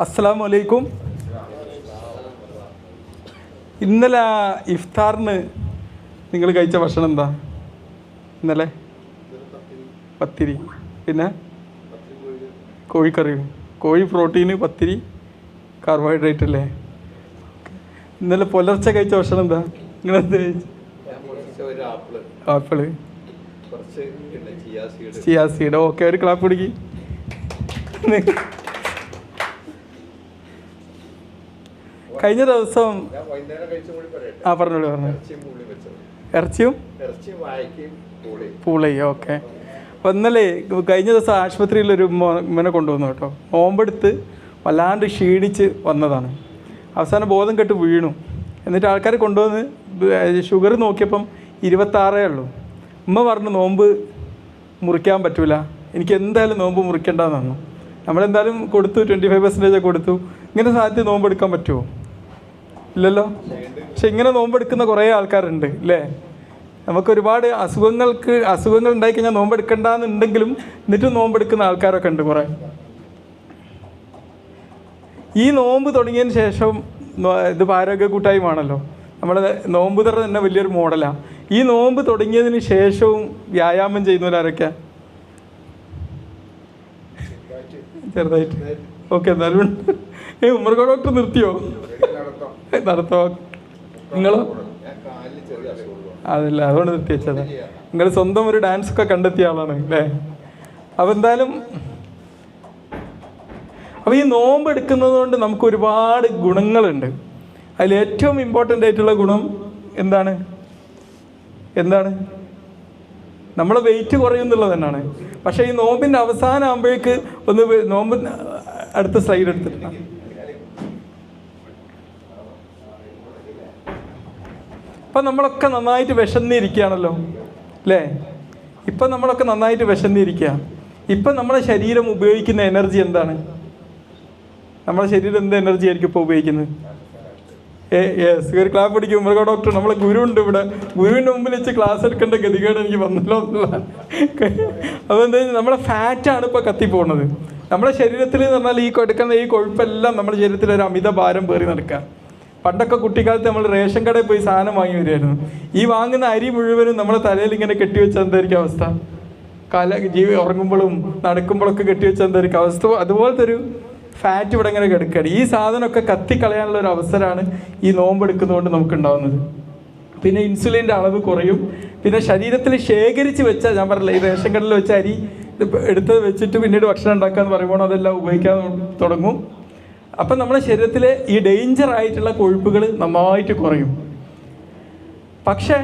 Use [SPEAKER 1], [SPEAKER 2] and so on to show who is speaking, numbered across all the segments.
[SPEAKER 1] അസ്സലാമു അലൈക്കും. ഇന്നലെ ഇഫ്താറിന് നിങ്ങൾ കഴിച്ച ഭക്ഷണം എന്താ? ഇന്നലെ പത്തിരി, പിന്നെ കോഴിക്കറി, കോഴി പ്രോട്ടീന്, പത്തിരി കാർബോഹൈഡ്രേറ്റ് അല്ലേ? ഇന്നലെ പുലർച്ചെ കഴിച്ച ഭക്ഷണം എന്താ? നിങ്ങളെന്ത് കഴിച്ചു? Apple, chia seed. ഓക്കെ, ഒരു ക്ലാപ്പ് പിടിക്ക്. കഴിഞ്ഞ ദിവസം പറഞ്ഞോളൂ. ഇറച്ചിയും പൂളയും. ഓക്കെ. അപ്പോൾ ഇന്നലെ കഴിഞ്ഞ ദിവസം ആശുപത്രിയിലൊരു ഉമ്മനെ കൊണ്ടുവന്നു കേട്ടോ. നോമ്പെടുത്ത് വല്ലാണ്ട് ക്ഷീണിച്ച് വന്നതാണ്. അവസാനം ബോധം കെട്ട് വീണു. എന്നിട്ട് ആൾക്കാർ കൊണ്ടുവന്ന് ഷുഗർ നോക്കിയപ്പം 26 ഉള്ളൂ. ഉമ്മ പറഞ്ഞു നോമ്പ് മുറിക്കാൻ പറ്റൂല, എനിക്ക് എന്തായാലും നോമ്പ് മുറിക്കേണ്ടതെന്ന് പറഞ്ഞു. നമ്മളെന്തായാലും കൊടുത്തു, 25% കൊടുത്തു. ഇങ്ങനെ സാധ്യത നോമ്പെടുക്കാൻ പറ്റുമോ? ഇല്ലല്ലോ. പക്ഷെ ഇങ്ങനെ നോമ്പെടുക്കുന്ന കുറേ ആൾക്കാരുണ്ട് അല്ലേ? നമുക്കൊരുപാട് അസുഖങ്ങൾ ഉണ്ടായിക്കഴിഞ്ഞാൽ നോമ്പെടുക്കണ്ടെന്നുണ്ടെങ്കിലും എന്നിട്ടും നോമ്പെടുക്കുന്ന ആൾക്കാരൊക്കെ ഉണ്ട് കുറേ. ഈ നോമ്പ് തുടങ്ങിയതിന് ശേഷം ഇതിപ്പോൾ ആരോഗ്യ കൂട്ടായ്മയാണല്ലോ, നമ്മുടെ നോമ്പ് തുറ തന്നെ വലിയൊരു മോഡലാണ്. ഈ നോമ്പ് തുടങ്ങിയതിന് ശേഷവും വ്യായാമം ചെയ്യുന്നവരാരൊക്കെ? ചെറുതായിട്ട്. ഓക്കെ. എന്നാലും ഉമ്മർകോ ഡോക്ടർ നിർത്തിയോ? നടത്തോ? നിങ്ങളോ? അതല്ല, അതുകൊണ്ട് നിർത്തി വെച്ചതാ. നിങ്ങൾ സ്വന്തം ഒരു ഡാൻസ് ഒക്കെ കണ്ടെത്തിയ ആളാണ് അല്ലേ? അപ്പോൾ എന്തായാലും അപ്പോൾ ഈ നോമ്പ് എടുക്കുന്നത് കൊണ്ട് നമുക്ക് ഒരുപാട് ഗുണങ്ങളുണ്ട്. അതിൽ ഏറ്റവും ഇമ്പോർട്ടൻ്റ് ആയിട്ടുള്ള ഗുണം എന്താണ്? നമ്മളെ വെയിറ്റ് കുറയും എന്നുള്ളത് തന്നെയാണ്. പക്ഷേ ഈ നോമ്പിൻ്റെ അവസാനം ആകുമ്പോഴേക്ക് നോമ്പ് അടുത്ത സ്ലൈഡ് എടുത്തിട്ടാണ്. ഇപ്പം നമ്മളൊക്കെ നന്നായിട്ട് വിശന്നിരിക്കുകയാണല്ലോ അല്ലേ? ഇപ്പം നമ്മളൊക്കെ നന്നായിട്ട് വിശന്നിരിക്കുക. ഇപ്പം നമ്മുടെ ശരീരം ഉപയോഗിക്കുന്ന എനർജി എന്താണ്? നമ്മുടെ ശരീരം എന്ത് എനർജി ആയിരിക്കും ഇപ്പോൾ ഉപയോഗിക്കുന്നത്? ഒരു ക്ലാസ് പഠിക്കും മൃഗ ഡോക്ടർ. നമ്മളെ ഗുരുവുണ്ട് ഇവിടെ. ഗുരുവിൻ്റെ മുമ്പിൽ വെച്ച് ക്ലാസ് എടുക്കേണ്ട ഗതികേട് എനിക്ക് വന്നല്ലോ എന്നുള്ള. അപ്പോൾ എന്താ, നമ്മളെ ഫാറ്റാണ് ഇപ്പോൾ കത്തിപ്പോകുന്നത്. നമ്മുടെ ശരീരത്തിൽ എന്ന് പറഞ്ഞാൽ ഈ എടുക്കുന്ന ഈ കൊഴുപ്പെല്ലാം നമ്മുടെ ശരീരത്തിൽ ഒരു അമിത ഭാരം പേറി നടക്കുക. പണ്ടൊക്കെ കുട്ടിക്കാലത്ത് നമ്മൾ റേഷൻ കടയിൽ പോയി സാധനം വാങ്ങി വരുമായിരുന്നു. ഈ വാങ്ങുന്ന അരി മുഴുവനും നമ്മുടെ തലയിൽ ഇങ്ങനെ കെട്ടിവെച്ചാൽ എന്തായിരിക്കും അവസ്ഥ? ഉറങ്ങുമ്പോഴും നടക്കുമ്പോഴൊക്കെ കെട്ടിവെച്ചാൽ എന്തായിരിക്കും അവസ്ഥ? അതുപോലത്തെ ഒരു ഫാറ്റ് ഇവിടെ ഇങ്ങനെ കിടക്കുകയാണ്. ഈ സാധനമൊക്കെ കത്തിക്കളയാനുള്ള ഒരു അവസരമാണ് ഈ നോമ്പെടുക്കുന്നതുകൊണ്ട് നമുക്കുണ്ടാവുന്നത്. പിന്നെ ഇൻസുലിൻ്റെ അളവ് കുറയും. പിന്നെ ശരീരത്തിൽ ശേഖരിച്ച് വെച്ചാൽ, ഞാൻ പറഞ്ഞില്ല, ഈ റേഷൻ കടയിൽ വെച്ച അരി എടുത്ത് വെച്ചിട്ട് പിന്നീട് ഭക്ഷണം ഉണ്ടാക്കാമെന്ന് പറയുമ്പോൾ അതെല്ലാം ഉപയോഗിക്കാൻ തുടങ്ങും. അപ്പം നമ്മുടെ ശരീരത്തിലെ ഈ ഡേഞ്ചർ ആയിട്ടുള്ള കൊഴുപ്പുകൾ നന്നായിട്ട് കുറയും. പക്ഷേ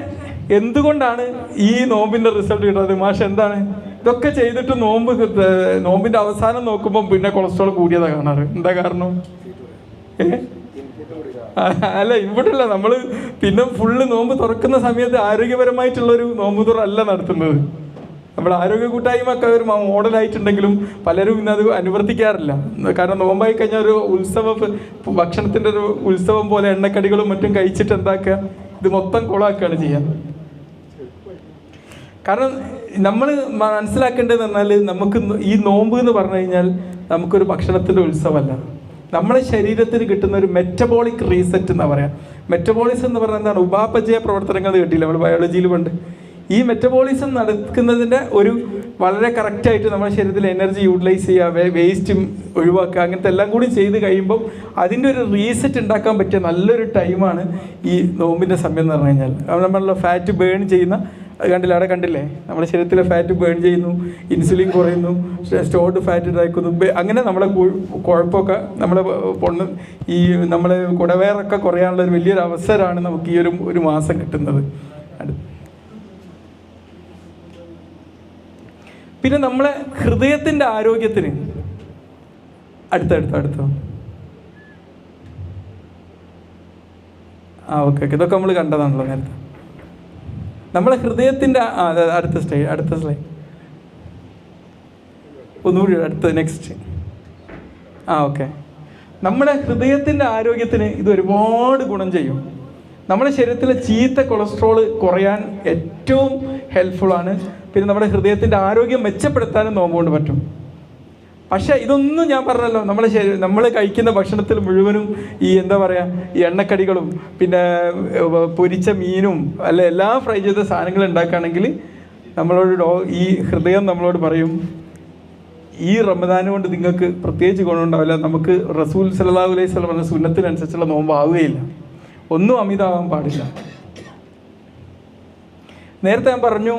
[SPEAKER 1] എന്തുകൊണ്ടാണ് ഈ നോമ്പിൻ്റെ റിസൾട്ട് കിട്ടുന്നത്? മാഷ് എന്താണ് ഇതൊക്കെ ചെയ്തിട്ട് നോമ്പിൻ്റെ അവസാനം നോക്കുമ്പോൾ പിന്നെ കൊളസ്ട്രോൾ കൂടിയതാണ് കാണാറ്? എന്താ കാരണം? അല്ല, ഇവിടെയല്ല. നമ്മൾ പിന്നെ ഫുള്ള് നോമ്പ് തുറക്കുന്ന സമയത്ത് ആരോഗ്യപരമായിട്ടുള്ളൊരു നോമ്പ് തുറ അല്ല നടത്തുന്നത്. നമ്മൾ ആരോഗ്യ കൂട്ടായ്മയൊക്കെ ഒരു മോഡലായിട്ടുണ്ടെങ്കിലും പലരും ഇന്നത് അനുവർത്തിക്കാറില്ല. കാരണം നോമ്പായി കഴിഞ്ഞാൽ ഒരു ഭക്ഷണത്തിൻ്റെ ഒരു ഉത്സവം പോലെ എണ്ണക്കടികളും മറ്റും കഴിച്ചിട്ട് എന്താക്കുക, ഇത് മൊത്തം കൊളാക്കുകയാണ് ചെയ്യുക. കാരണം നമ്മൾ മനസ്സിലാക്കേണ്ടതെന്ന് പറഞ്ഞാൽ, നമുക്ക് ഈ നോമ്പ് എന്ന് പറഞ്ഞു കഴിഞ്ഞാൽ നമുക്കൊരു ഭക്ഷണത്തിൻ്റെ ഉത്സവമല്ല. നമ്മുടെ ശരീരത്തിന് കിട്ടുന്ന ഒരു മെറ്റബോളിക് റീസെറ്റ് എന്നാ പറയാം. മെറ്റബോളിസം എന്ന് പറഞ്ഞാൽ എന്താണ്? ഉപാപചയ പ്രവർത്തനങ്ങൾ കിട്ടിയില്ല നമ്മൾ ബയോളജിയിൽ പണ്ട്. ഈ മെറ്റബോളിസം നടക്കുന്നതിൻ്റെ ഒരു വളരെ കറക്റ്റായിട്ട് നമ്മുടെ ശരീരത്തിൽ എനർജി യൂട്ടിലൈസ് ചെയ്യുക, വേസ്റ്റും ഒഴിവാക്കുക, അങ്ങനത്തെ എല്ലാം കൂടി ചെയ്ത് കഴിയുമ്പം അതിൻ്റെ ഒരു റീസെറ്റ് ഉണ്ടാക്കാൻ പറ്റിയ നല്ലൊരു ടൈമാണ് ഈ നോമ്പിൻ്റെ സമയം എന്ന് പറഞ്ഞു കഴിഞ്ഞാൽ. നമ്മളുടെ ഫാറ്റ് ബേൺ ചെയ്യുന്ന കണ്ടില്ല, അവിടെ കണ്ടില്ലേ, നമ്മുടെ ശരീരത്തിലെ ഫാറ്റ് ബേൺ ചെയ്യുന്നു, ഇൻസുലിൻ കുറയുന്നു, സ്റ്റോർഡ് ഫാറ്റ് ഇതാക്കുന്നു. അങ്ങനെ നമ്മളെ കുഴപ്പമൊക്കെ നമ്മളെ ഈ നമ്മളെ കുടവേറൊക്കെ കുറയാനുള്ള ഒരു വലിയൊരു അവസരമാണ് നമുക്ക് ഈ ഒരു മാസം കിട്ടുന്നത്. പിന്നെ നമ്മളെ ഹൃദയത്തിൻ്റെ ആരോഗ്യത്തിന് അടുത്തോ ഓക്കെ, ഇതൊക്കെ നമ്മൾ കണ്ടതാണല്ലോ നേരത്തെ. നമ്മളെ ഹൃദയത്തിൻ്റെ അടുത്ത സ്ലൈഡ് ഒന്നുകൂടി നെക്സ്റ്റ്. ഓക്കെ. നമ്മുടെ ഹൃദയത്തിൻ്റെ ആരോഗ്യത്തിന് ഇത് ഒരുപാട് ഗുണം ചെയ്യും. നമ്മുടെ ശരീരത്തിലെ ചീത്ത കൊളസ്ട്രോള് കുറയാൻ ഏറ്റവും ഹെൽപ്ഫുള്ളാണ്. പിന്നെ നമ്മുടെ ഹൃദയത്തിൻ്റെ ആരോഗ്യം മെച്ചപ്പെടുത്താനും നോമ്പുകൊണ്ട് പറ്റും. പക്ഷേ ഇതൊന്നും ഞാൻ പറഞ്ഞല്ലോ, നമ്മൾ കഴിക്കുന്ന ഭക്ഷണത്തിൽ മുഴുവനും ഈ എന്താ പറയുക, ഈ എണ്ണക്കടികളും പിന്നെ പൊരിച്ച മീനും അല്ല എല്ലാ ഫ്രൈ ചെയ്ത സാധനങ്ങൾ ഉണ്ടാക്കുകയാണെങ്കിൽ നമ്മളോട് ഈ ഹൃദയം നമ്മളോട് പറയും, ഈ റമദാൻ കൊണ്ട് നിങ്ങൾക്ക് പ്രത്യേകിച്ച് ഗുണമുണ്ടാവില്ല. നമുക്ക് റസൂൽ സല്ലല്ലാഹു അലൈഹി വസല്ലം പറഞ്ഞ സുന്നത്തിനനുസരിച്ചുള്ള നോമ്പ് ആവുകയില്ല. ഒന്നും അമിതമാവാൻ പാടില്ല. നേരത്തെ ഞാൻ പറഞ്ഞു,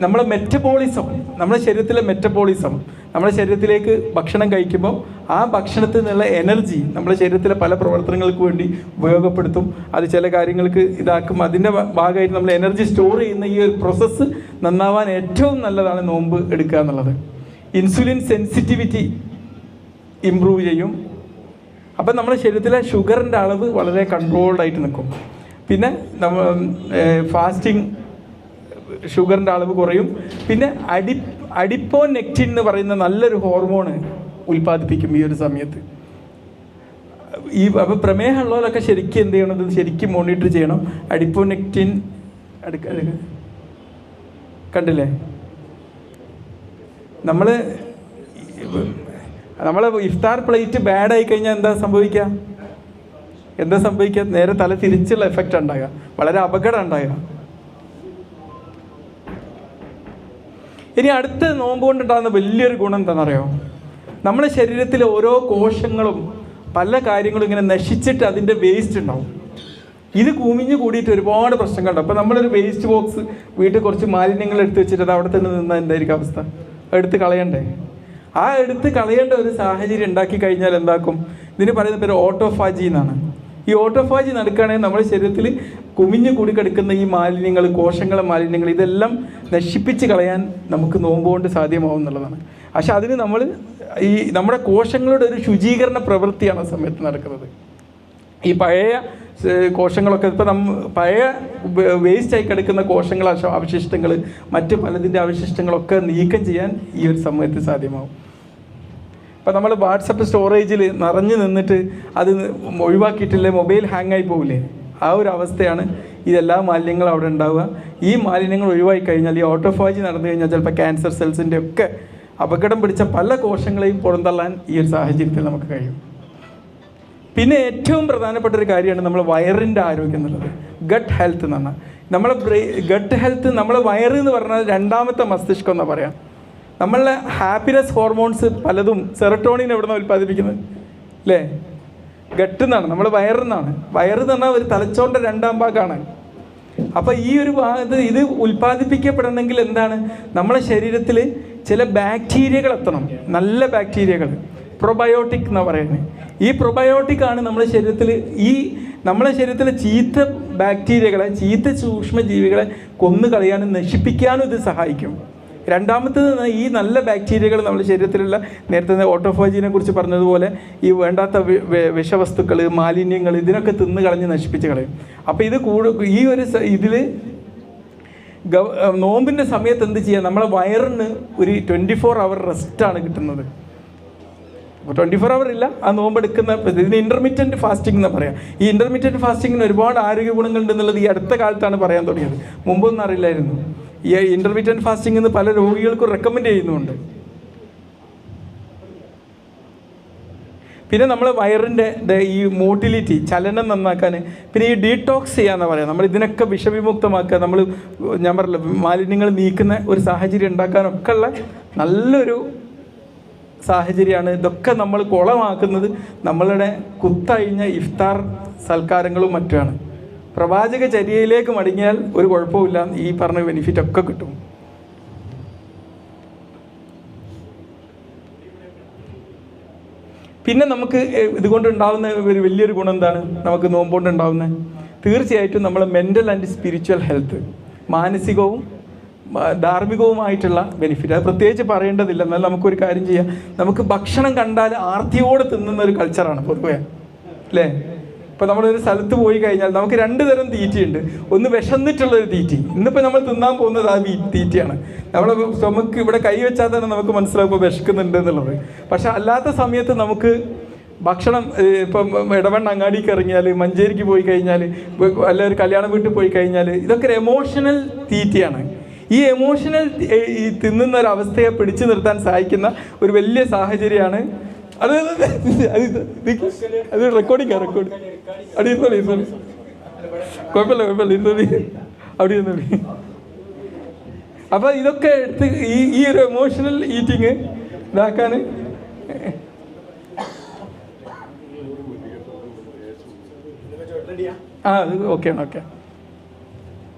[SPEAKER 1] നമ്മളെ മെറ്റബോളിസം, നമ്മുടെ ശരീരത്തിലെ മെറ്റബോളിസം, നമ്മുടെ ശരീരത്തിലേക്ക് ഭക്ഷണം കഴിക്കുമ്പോൾ ആ ഭക്ഷണത്തിൽ നിന്നുള്ള എനർജി നമ്മുടെ ശരീരത്തിലെ പല പ്രവർത്തനങ്ങൾക്ക് വേണ്ടി ഉപയോഗപ്പെടുത്തും. അത് ചില കാര്യങ്ങൾക്ക് ഇതാക്കും. അതിൻ്റെ ഭാഗമായിട്ട് നമ്മൾ എനർജി സ്റ്റോർ ചെയ്യുന്ന ഈ ഒരു പ്രോസസ്സ് നന്നാവാൻ ഏറ്റവും നല്ലതാണ് നോമ്പ് എടുക്കുക എന്നുള്ളത്. ഇൻസുലിൻ സെൻസിറ്റിവിറ്റി ഇമ്പ്രൂവ് ചെയ്യും. അപ്പം നമ്മുടെ ശരീരത്തിലെ ഷുഗറിൻ്റെ അളവ് വളരെ കൺട്രോൾഡ് ആയിട്ട് നിൽക്കും. പിന്നെ ഫാസ്റ്റിംഗ് ഷുഗറിൻ്റെ അളവ് കുറയും. പിന്നെ അഡിപ്പോനെക്റ്റിൻ എന്ന് പറയുന്ന നല്ലൊരു ഹോർമോണ് ഉൽപ്പാദിപ്പിക്കും ഈ ഒരു സമയത്ത്. അപ്പോൾ പ്രമേഹമുള്ളവരൊക്കെ ശരിക്കും എന്ത് ചെയ്യണം, ഇത് ശരിക്കും മോണിറ്റർ ചെയ്യണം. അഡിപ്പോനെക്റ്റിൻ കണ്ടില്ലേ, നമ്മളെ ഇഫ്താർ പ്ലേറ്റ് ബാഡായി കഴിഞ്ഞാൽ എന്താ സംഭവിക്കുക? നേരെ തല തിരിച്ചുള്ള എഫക്റ്റ് ഉണ്ടാകുക, വളരെ അപകടം ഉണ്ടാകുക. ഇനി അടുത്ത നോമ്പ് കൊണ്ടുണ്ടാകുന്ന വലിയൊരു ഗുണം എന്താണെന്നറിയോ? നമ്മുടെ ശരീരത്തിലെ ഓരോ കോശങ്ങളും പല കാര്യങ്ങളും ഇങ്ങനെ നശിച്ചിട്ട് അതിൻ്റെ വേസ്റ്റ് ഉണ്ടാവും. ഇത് കുമിഞ്ഞ് കൂടിയിട്ട് ഒരുപാട് പ്രശ്നങ്ങളുണ്ട്. അപ്പോൾ നമ്മളൊരു വേസ്റ്റ് ബോക്സ് വീട്ടിൽ കുറച്ച് മാലിന്യങ്ങൾ എടുത്ത് വെച്ചിട്ട് അത് അവിടെ തന്നെ നിന്നാൽ എന്തായിരിക്കും അവസ്ഥ? എടുത്ത് കളയണ്ടേ? ആ എടുത്ത് കളയേണ്ട ഒരു സാഹചര്യം ഉണ്ടാക്കി കഴിഞ്ഞാൽ എന്താക്കും? ഇതിന് പറയുന്ന പേര് ഓട്ടോഫാജി എന്നാണ്. ഈ ഓട്ടോഫാജി നടക്കുകയാണെങ്കിൽ നമ്മുടെ ശരീരത്തിൽ കുമിഞ്ഞു കൂടി കിടക്കുന്ന ഈ മാലിന്യങ്ങൾ, കോശങ്ങളെ മാലിന്യങ്ങൾ, ഇതെല്ലാം നശിപ്പിച്ച് കളയാൻ നമുക്ക് നോമ്പ് കൊണ്ട് സാധ്യമാവും എന്നുള്ളതാണ്. പക്ഷെ അതിന് നമ്മുടെ കോശങ്ങളുടെ ഒരു ശുചീകരണ പ്രവൃത്തിയാണ് ആ സമയത്ത് നടക്കുന്നത്. ഈ പഴയ കോശങ്ങളൊക്കെ ഇപ്പം പഴയ വേസ്റ്റായി കിടക്കുന്ന കോശങ്ങൾ, അവശിഷ്ടങ്ങൾ, മറ്റ് പലതിൻ്റെ അവശിഷ്ടങ്ങളൊക്കെ നീക്കം ചെയ്യാൻ ഈ ഒരു സമയത്ത് സാധ്യമാവും. ഇപ്പം നമ്മൾ വാട്സപ്പ് സ്റ്റോറേജിൽ നിറഞ്ഞു നിന്നിട്ട് അത് ഒഴിവാക്കിയിട്ടില്ലേ മൊബൈൽ ഹാങ് ആയി പോകില്ലേ? ആ ഒരു അവസ്ഥയാണ് ഇതെല്ലാ മാലിന്യങ്ങളും അവിടെ ഉണ്ടാവുക. ഈ മാലിന്യങ്ങൾ ഒഴിവാക്കി കഴിഞ്ഞാൽ, ഈ ഓട്ടോഫാജി നടന്നു കഴിഞ്ഞാൽ ചിലപ്പോൾ ക്യാൻസർ സെൽസിൻ്റെ ഒക്കെ അപകടം പിടിച്ച പല കോശങ്ങളെയും പുറന്തള്ളാൻ ഈ ഒരു സാഹചര്യത്തിൽ നമുക്ക് കഴിയും. പിന്നെ ഏറ്റവും പ്രധാനപ്പെട്ട ഒരു കാര്യമാണ് നമ്മൾ വയറിൻ്റെ ആരോഗ്യം എന്നുള്ളത്. ഗട്ട് ഹെൽത്ത് എന്ന് പറഞ്ഞാൽ നമ്മളെ ഗട്ട് ഹെൽത്ത്, നമ്മളെ വയറ് എന്ന് പറഞ്ഞാൽ രണ്ടാമത്തെ മസ്തിഷ്കം എന്നാണ് പറയാം. നമ്മളുടെ ഹാപ്പിനെസ് ഹോർമോൺസ് പലതും സെറട്ടോണിൻ എവിടെ നിന്നാണ് ഉൽപ്പാദിപ്പിക്കുന്നത് അല്ലേ? ഗട്ട് എന്നാണ്, നമ്മൾ വയറെന്നാണ്. വയറെന്ന് പറഞ്ഞാൽ ഒരു തലച്ചോറിൻ്റെ രണ്ടാം ഭാഗമാണ്. അപ്പോൾ ഈ ഒരു ഭാഗത്ത് ഇത് ഉൽപ്പാദിപ്പിക്കപ്പെടണമെങ്കിൽ എന്താണ്? നമ്മളെ ശരീരത്തിൽ ചില ബാക്ടീരിയകൾ എത്തണം, നല്ല ബാക്ടീരിയകൾ, പ്രൊബയോട്ടിക് എന്നാണ് പറയുന്നത്. ഈ പ്രൊബയോട്ടിക്കാണ് നമ്മുടെ ശരീരത്തിലെ ചീത്ത ബാക്ടീരിയകളെ, ചീത്ത സൂക്ഷ്മജീവികളെ കൊന്നു കളയാനും നശിപ്പിക്കാനും ഇത് സഹായിക്കും. രണ്ടാമത്തേത് ഈ നല്ല ബാക്ടീരിയകൾ നമ്മുടെ ശരീരത്തിലുള്ള, നേരത്തെ ഓട്ടോഫാജിനെ കുറിച്ച് പറഞ്ഞതുപോലെ, ഈ വേണ്ടാത്ത വിഷവസ്തുക്കൾ, മാലിന്യങ്ങൾ, ഇതിനൊക്കെ തിന്ന് കളഞ്ഞ് നശിപ്പിച്ച് കളയും. അപ്പോൾ ഈ ഒരു ഇതിൽ നോമ്പിൻ്റെ സമയത്ത് എന്ത് ചെയ്യുക? നമ്മളെ വയറിന് ഒരു 24 hour റെസ്റ്റാണ് കിട്ടുന്നത്. 24 hour ഇല്ല, ആ നോമ്പെടുക്കുന്ന ഇതിന് ഇൻ്റർമീഡിയൻറ്റ് ഫാസ്റ്റിംഗ് എന്ന് പറയാം. ഈ ഇൻ്റർമീഡിയൻറ്റ് ഫാസ്റ്റിങ്ങിന് ഒരുപാട് ആരോഗ്യ ഗുണങ്ങളുണ്ടെന്നുള്ളത് ഈ അടുത്ത കാലത്താണ് പറയാൻ തുടങ്ങിയത്. മുമ്പൊന്നും അറിയില്ലായിരുന്നു. ഈ ഇൻ്റർമീഡിയൻറ്റ് ഫാസ്റ്റിംഗ് എന്ന് പല രോഗികൾക്കും റെക്കമെൻഡ് ചെയ്യുന്നുണ്ട്. പിന്നെ നമ്മൾ വയറിൻ്റെ ഈ മോട്ടിലിറ്റി, ചലനം നന്നാക്കാൻ, പിന്നെ ഈ ഡീടോക്സ് ചെയ്യാമെന്ന് പറയാം. നമ്മൾ ഇതിനൊക്കെ വിഷവിമുക്തമാക്കുക, ഞാൻ പറഞ്ഞില്ല, മാലിന്യങ്ങൾ നീക്കുന്ന ഒരു സാഹചര്യം ഉണ്ടാക്കാനൊക്കെ ഉള്ള നല്ലൊരു സാഹചര്യമാണ്. ഇതൊക്കെ നമ്മൾ കുളമാക്കുന്നത് നമ്മളുടെ കുത്തഴിഞ്ഞ ഇഫ്താർ സൽക്കാരങ്ങളും മറ്റുമാണ്. പ്രവാചക ചര്യയിലേക്ക് മടങ്ങിയാൽ ഒരു കുഴപ്പമില്ല, ഈ പറഞ്ഞ ബെനിഫിറ്റ് ഒക്കെ കിട്ടും. പിന്നെ നമുക്ക് ഇതുകൊണ്ടുണ്ടാകുന്ന ഒരു വലിയൊരു ഗുണം എന്താണ്? നമുക്ക് നോമ്പുകൊണ്ടുണ്ടാകുന്നത് തീർച്ചയായിട്ടും നമ്മൾ മെൻ്റൽ ആൻഡ് സ്പിരിച്വൽ ഹെൽത്ത്, മാനസികവും ധാർമ്മികവുമായിട്ടുള്ള ബെനിഫിറ്റ്. അത് പ്രത്യേകിച്ച് പറയേണ്ടതില്ല. എന്നാൽ നമുക്കൊരു കാര്യം ചെയ്യാം. നമുക്ക് ഭക്ഷണം കണ്ടാൽ ആർത്തിയോടെ തിന്നുന്ന ഒരു കൾച്ചറാണ് പൊതുവെ അല്ലേ? ഇപ്പോൾ നമ്മളൊരു സ്ഥലത്ത് പോയി കഴിഞ്ഞാൽ നമുക്ക് 2 തരം തീറ്റയുണ്ട്. ഒന്ന് വിശന്നിട്ടുള്ളൊരു തീറ്റി, ഇന്നിപ്പോൾ നമ്മൾ തിന്നാൻ പോകുന്നത് ആ തീറ്റയാണ്. നമ്മളെ നമുക്ക് ഇവിടെ കൈ വെച്ചാൽ തന്നെ നമുക്ക് മനസ്സിലാവും ഇപ്പോൾ വിശക്കുന്നുണ്ട് എന്നുള്ളത്. പക്ഷെ അല്ലാത്ത സമയത്ത് നമുക്ക് ഭക്ഷണം, ഇപ്പം ഇടവണ്ണ അങ്ങാടിക്ക് ഇറങ്ങിയാൽ, മഞ്ചേരിക്ക് പോയി കഴിഞ്ഞാൽ, അല്ല ഒരു കല്യാണ വീട്ടിൽ പോയി കഴിഞ്ഞാൽ, ഇതൊക്കെ ഒരു എമോഷണൽ തീറ്റയാണ്. ഈ എമോഷണൽ ഈ തിന്നുന്ന ഒരു അവസ്ഥയെ പിടിച്ചു നിർത്താൻ സഹായിക്കുന്ന ഒരു വലിയ സാഹചര്യമാണ് അത്. അത് റെക്കോർഡിങ് അവിടെ ഇരുന്നോളി, കുഴപ്പമില്ല ഇരുന്നോളി, അവിടെ ഇരുന്നോളി. അപ്പോൾ ഇതൊക്കെ എടുത്ത് ഈ ഒരു എമോഷണൽ ഈറ്റിങ് ഇതാക്കാൻ അത് ഓക്കെയാണ്. ഓക്കെ,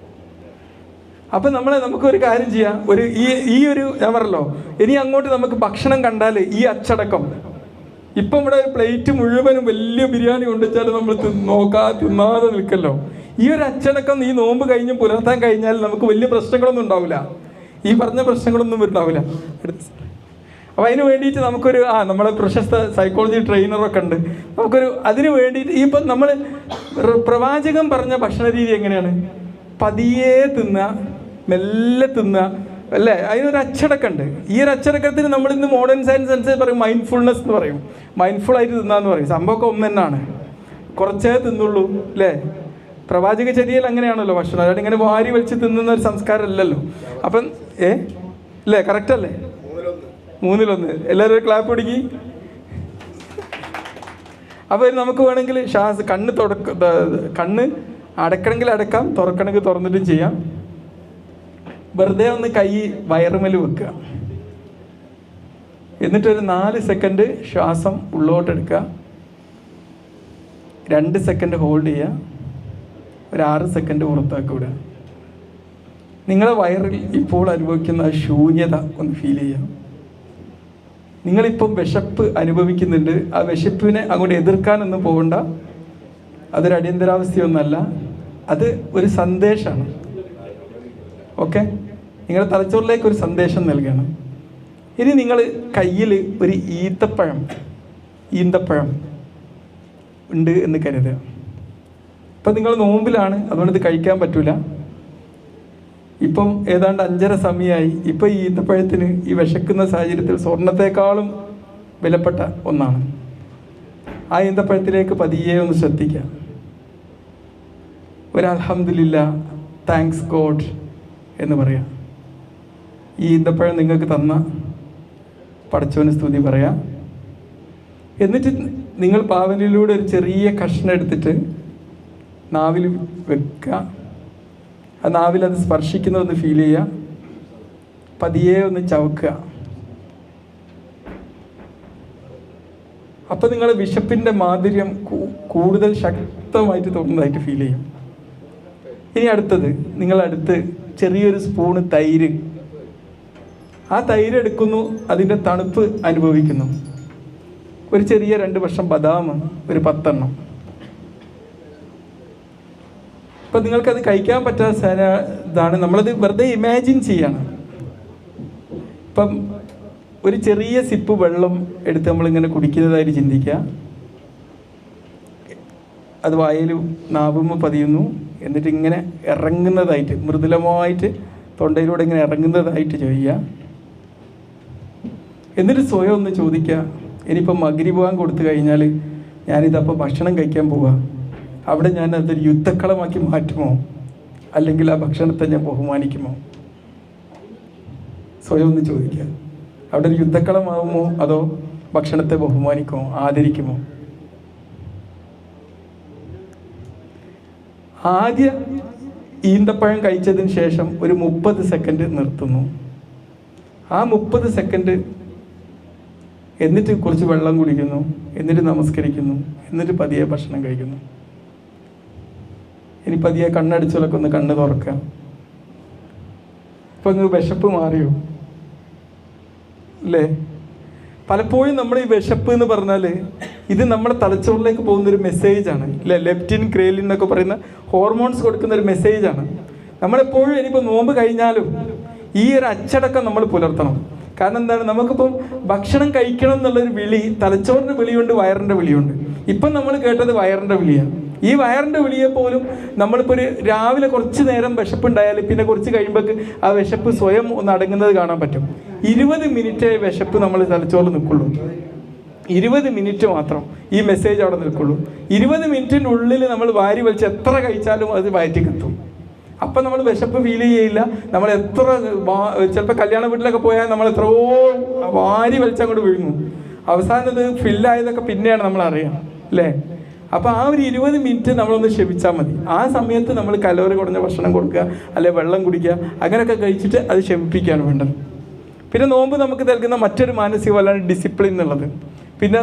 [SPEAKER 1] അപ്പം നമുക്കൊരു കാര്യം ചെയ്യാം. ഈ ഒരു ഞാൻ പറഞ്ഞല്ലോ, ഇനി അങ്ങോട്ട് നമുക്ക് ഭക്ഷണം കണ്ടാൽ ഈ അച്ചടക്കം, ഇപ്പം ഇവിടെ ഒരു പ്ലേറ്റ് മുഴുവനും വലിയ ബിരിയാണി കൊണ്ടുവച്ചാൽ നമ്മൾ തിന്നാതെ നിൽക്കല്ലോ. ഈ ഒരു അച്ചടക്കം ഈ നോമ്പ് കഴിഞ്ഞ് പുലർത്താൻ കഴിഞ്ഞാൽ നമുക്ക് വലിയ പ്രശ്നങ്ങളൊന്നും ഉണ്ടാവില്ല, ഈ പറഞ്ഞ പ്രശ്നങ്ങളൊന്നും ഉണ്ടാവില്ല. അപ്പോൾ അതിന് വേണ്ടിയിട്ട് നമുക്കൊരു നമ്മളെ പ്രശസ്ത സൈക്കോളജി ട്രെയിനറൊക്കെ ഉണ്ട്. അതിന് വേണ്ടിയിട്ട് ഇപ്പം നമ്മൾ പ്രവാചകൻ പറഞ്ഞ ഭക്ഷണ രീതി എങ്ങനെയാണ്? പതിയെ തിന്നുക, മെല്ലെ തിന്നുക, അല്ലേ? അതിനൊരു അച്ചടക്കമുണ്ട്. ഈ ഒരു അച്ചടക്കത്തിന് നമ്മളിന്ന് മോഡേൺ സയൻസ് അനുസരിച്ച് പറയും മൈൻഡ്ഫുൾനെസ് എന്ന് പറയും, മൈൻഡ്ഫുള്ളായിട്ട് തിന്നാന്ന് പറയും. സംഭവമൊക്കെ ഒന്ന് തന്നെയാണ്, കുറച്ചേ തിന്നുള്ളൂ, അല്ലേ? പ്രവാചക ചര്യയിൽ അങ്ങനെയാണല്ലോ ഭക്ഷണം, അതായത് ഇങ്ങനെ വാരി വലിച്ച് തിന്നുന്ന ഒരു സംസ്കാരം അല്ലല്ലോ. അപ്പം അല്ലേ, കറക്റ്റ് അല്ലേ? 3-1. എല്ലാവരും ഒരു ക്ലാപ്പ് പിടിക്കി. അപ്പോൾ നമുക്ക് വേണമെങ്കിൽ കണ്ണ് അടക്കണമെങ്കിൽ അടക്കാം, തുറക്കണമെങ്കിൽ തുറന്നിട്ടും ചെയ്യാം. വെറുതെ ഒന്ന് കൈ വയറുമേൽ വെക്കുക, എന്നിട്ടൊരു 4 സെക്കൻഡ് ശ്വാസം ഉള്ളോട്ടെടുക്കുക, 2 സെക്കൻഡ് ഹോൾഡ് ചെയ്യുക, ഒരു 6 സെക്കൻഡ് പുറത്താക്കി വിടുക. നിങ്ങളെ വയറിൽ ഇപ്പോൾ അനുഭവിക്കുന്ന ശൂന്യത ഒന്ന് ഫീൽ ചെയ്യുക. നിങ്ങളിപ്പം വിശപ്പ് അനുഭവിക്കുന്നുണ്ട്. ആ വിശപ്പിനെ അങ്ങോട്ട് എതിർക്കാനൊന്നും പോകണ്ട. അതൊരു അടിയന്തരാവസ്ഥയൊന്നുമല്ല, അത് ഒരു സന്ദേശമാണ്. ഓക്കെ, നിങ്ങളുടെ തലച്ചോറിലേക്ക് ഒരു സന്ദേശം നൽകണം. ഇനി നിങ്ങൾ കയ്യിൽ ഒരു ഈന്തപ്പഴം ഉണ്ട് എന്ന് കരുതുക. ഇപ്പം നിങ്ങൾ നോമ്പിലാണ്, അതുകൊണ്ട് ഇത് കഴിക്കാൻ പറ്റൂല. ഇപ്പം ഏതാണ്ട് 5:30 സമയമായി. ഇപ്പം ഈ ഈന്തപ്പഴത്തിന് ഈ വിശക്കുന്ന സാഹചര്യത്തിൽ സ്വർണത്തെക്കാളും വിലപ്പെട്ട ഒന്നാണ്. ആ ഈന്തപ്പഴത്തിലേക്ക് പതിയെ ഒന്ന് ശ്രദ്ധിക്കുക. ഒരു അൽഹംദുലില്ലാഹ്, താങ്ക്സ് ഗോഡ് എന്ന് പറയാം. ഈ ഈന്തപ്പഴം നിങ്ങൾക്ക് തന്ന പടച്ചവന് സ്തുതി പറയാം. എന്നിട്ട് നിങ്ങൾ പാവനിലൂടെ ഒരു ചെറിയ കഷ്ണം എടുത്തിട്ട് നാവിൽ വെക്കുക. ആ നാവിൽ അത് സ്പർശിക്കുന്നതൊന്ന് ഫീൽ ചെയ്യുക, പതിയെ ഒന്ന് ചവക്കുക. അപ്പം നിങ്ങളുടെ വിശപ്പിൻ്റെ മാധുര്യം കൂടുതൽ ശക്തമായിട്ട് തോന്നുന്നതായിട്ട് ഫീൽ ചെയ്യും. ഇനി അടുത്തത്, നിങ്ങളടുത്ത് ചെറിയൊരു സ്പൂണ് തൈര്, ആ തൈര് എടുക്കുന്നു, അതിൻ്റെ തണുപ്പ് അനുഭവിക്കുന്നു. ഒരു ചെറിയ 2 വർഷം ബദാം, ഒരു 10 എണ്ണം. ഇപ്പം നിങ്ങൾക്കത് കഴിക്കാൻ പറ്റാത്ത ഇതാണ്, നമ്മളത് വെറുതെ ഇമാജിൻ ചെയ്യണം. ഇപ്പം ഒരു ചെറിയ സിപ്പ് വെള്ളം എടുത്ത് നമ്മളിങ്ങനെ കുടിക്കുന്നതായിട്ട് ചിന്തിക്കുക. അത് വായിൽ നാവുമ്പോൾ പതിയുന്നു, എന്നിട്ട് ഇങ്ങനെ ഇറങ്ങുന്നതായിട്ട്, മൃദുലമായിട്ട് തൊണ്ടയിലൂടെ ഇങ്ങനെ ഇറങ്ങുന്നതായിട്ട് ചെയ്യുക. എന്നിട്ട് സ്വയം ഒന്ന് ചോദിക്കുക, ഇനിയിപ്പം മഗ്‌രിബ് ബാങ്ക് കൊടുത്തു കഴിഞ്ഞാൽ ഞാനിതപ്പോൾ ഭക്ഷണം കഴിക്കാൻ പോവുക, അവിടെ ഞാൻ അതൊരു യുദ്ധക്കളമാക്കി മാറ്റുമോ, അല്ലെങ്കിൽ ആ ഭക്ഷണത്തെ ഞാൻ ബഹുമാനിക്കുമോ? സ്വയം ഒന്ന് ചോദിക്കുക. അവിടെ ഒരു യുദ്ധക്കളമാവുമോ, അതോ ഭക്ഷണത്തെ ബഹുമാനിക്കുമോ, ആദരിക്കുമോ? ആദ്യ ഈന്തപ്പഴം കഴിച്ചതിന് ശേഷം ഒരു 30 സെക്കൻഡ് നിർത്തുന്നു. ആ 30 സെക്കൻഡ് എന്നിട്ട് കുറച്ച് വെള്ളം കുടിക്കുന്നു, എന്നിട്ട് നമസ്കരിക്കുന്നു, എന്നിട്ട് പതിയെ ഭക്ഷണം കഴിക്കുന്നു. ഇനി പതിയെ കണ്ണടിച്ചൊക്കെ ഒന്ന് കണ്ണ് തുറക്കുക. ഇപ്പം നിങ്ങൾ വിശപ്പ് മാറിയോ? അല്ലേ? പലപ്പോഴും നമ്മൾ ഈ വിശപ്പ് എന്ന് പറഞ്ഞാൽ ഇത് നമ്മുടെ തലച്ചോറിലേക്ക് പോകുന്നൊരു മെസ്സേജാണ്, അല്ലേ? ലെപ്റ്റിൻ, ക്രേലിൻ എന്നൊക്കെ പറയുന്ന ഹോർമോൺസ് കൊടുക്കുന്ന ഒരു മെസ്സേജാണ്. നമ്മളെപ്പോഴും ഇനിയിപ്പോൾ നോമ്പ് കഴിഞ്ഞാലും ഈ ഒരു അച്ചടക്കം നമ്മൾ പുലർത്തണം. കാരണം എന്താണ്, നമുക്കിപ്പം ഭക്ഷണം കഴിക്കണം എന്നുള്ളൊരു വിളി, തലച്ചോറിൻ്റെ വിളിയുണ്ട്, വയറിൻ്റെ വിളിയുണ്ട്. ഇപ്പം നമ്മൾ കേട്ടത് വയറിൻ്റെ വിളിയാണ്. ഈ വയറിൻ്റെ വിളിയെ പോലും നമ്മളിപ്പോൾ ഒരു രാവിലെ കുറച്ച് നേരം വിശപ്പുണ്ടായാൽ പിന്നെ കുറച്ച് കഴിയുമ്പോൾ ആ വിശപ്പ് സ്വയം ഒന്ന് അടങ്ങുന്നത് കാണാൻ പറ്റും. 20 മിനിറ്റ് വിശപ്പ് നമ്മൾ തലച്ചോറിൽ നിൽക്കുള്ളൂ. 20 മിനിറ്റ് മാത്രം ഈ മെസ്സേജ് അവിടെ നിൽക്കുള്ളൂ. 20 മിനിറ്റിനുള്ളിൽ നമ്മൾ വാരി വലിച്ച് എത്ര കഴിച്ചാലും അത് വയറ്റിക്കെത്തും. അപ്പം നമ്മൾ വിശപ്പ് ഫീൽ ചെയ്യില്ല. നമ്മൾ എത്ര ചിലപ്പോൾ കല്യാണ വീട്ടിലൊക്കെ പോയാൽ നമ്മൾ എത്രയോ വാരി വലിച്ചങ്ങോട്ട് വീഴുന്നു. അവസാനം ഇത് ഫില്ലായതൊക്കെ പിന്നെയാണ് നമ്മൾ അറിയാം അല്ലേ. അപ്പോൾ ആ ഒരു 20 മിനിറ്റ് നമ്മളൊന്ന് ക്ഷമിച്ചാൽ മതി. ആ സമയത്ത് നമ്മൾ കലോറി കുറഞ്ഞ ഭക്ഷണം കൊടുക്കുക, അല്ലെങ്കിൽ വെള്ളം കുടിക്കുക, അങ്ങനെയൊക്കെ കഴിച്ചിട്ട് അത് ക്ഷമിപ്പിക്കുകയാണ് വേണ്ടത്. പിന്നെ നോമ്പ് നമുക്ക് നൽകുന്ന മറ്റൊരു മാനസിക ബലമാണ് ഡിസിപ്ലിൻ എന്നുള്ളത്. പിന്നെ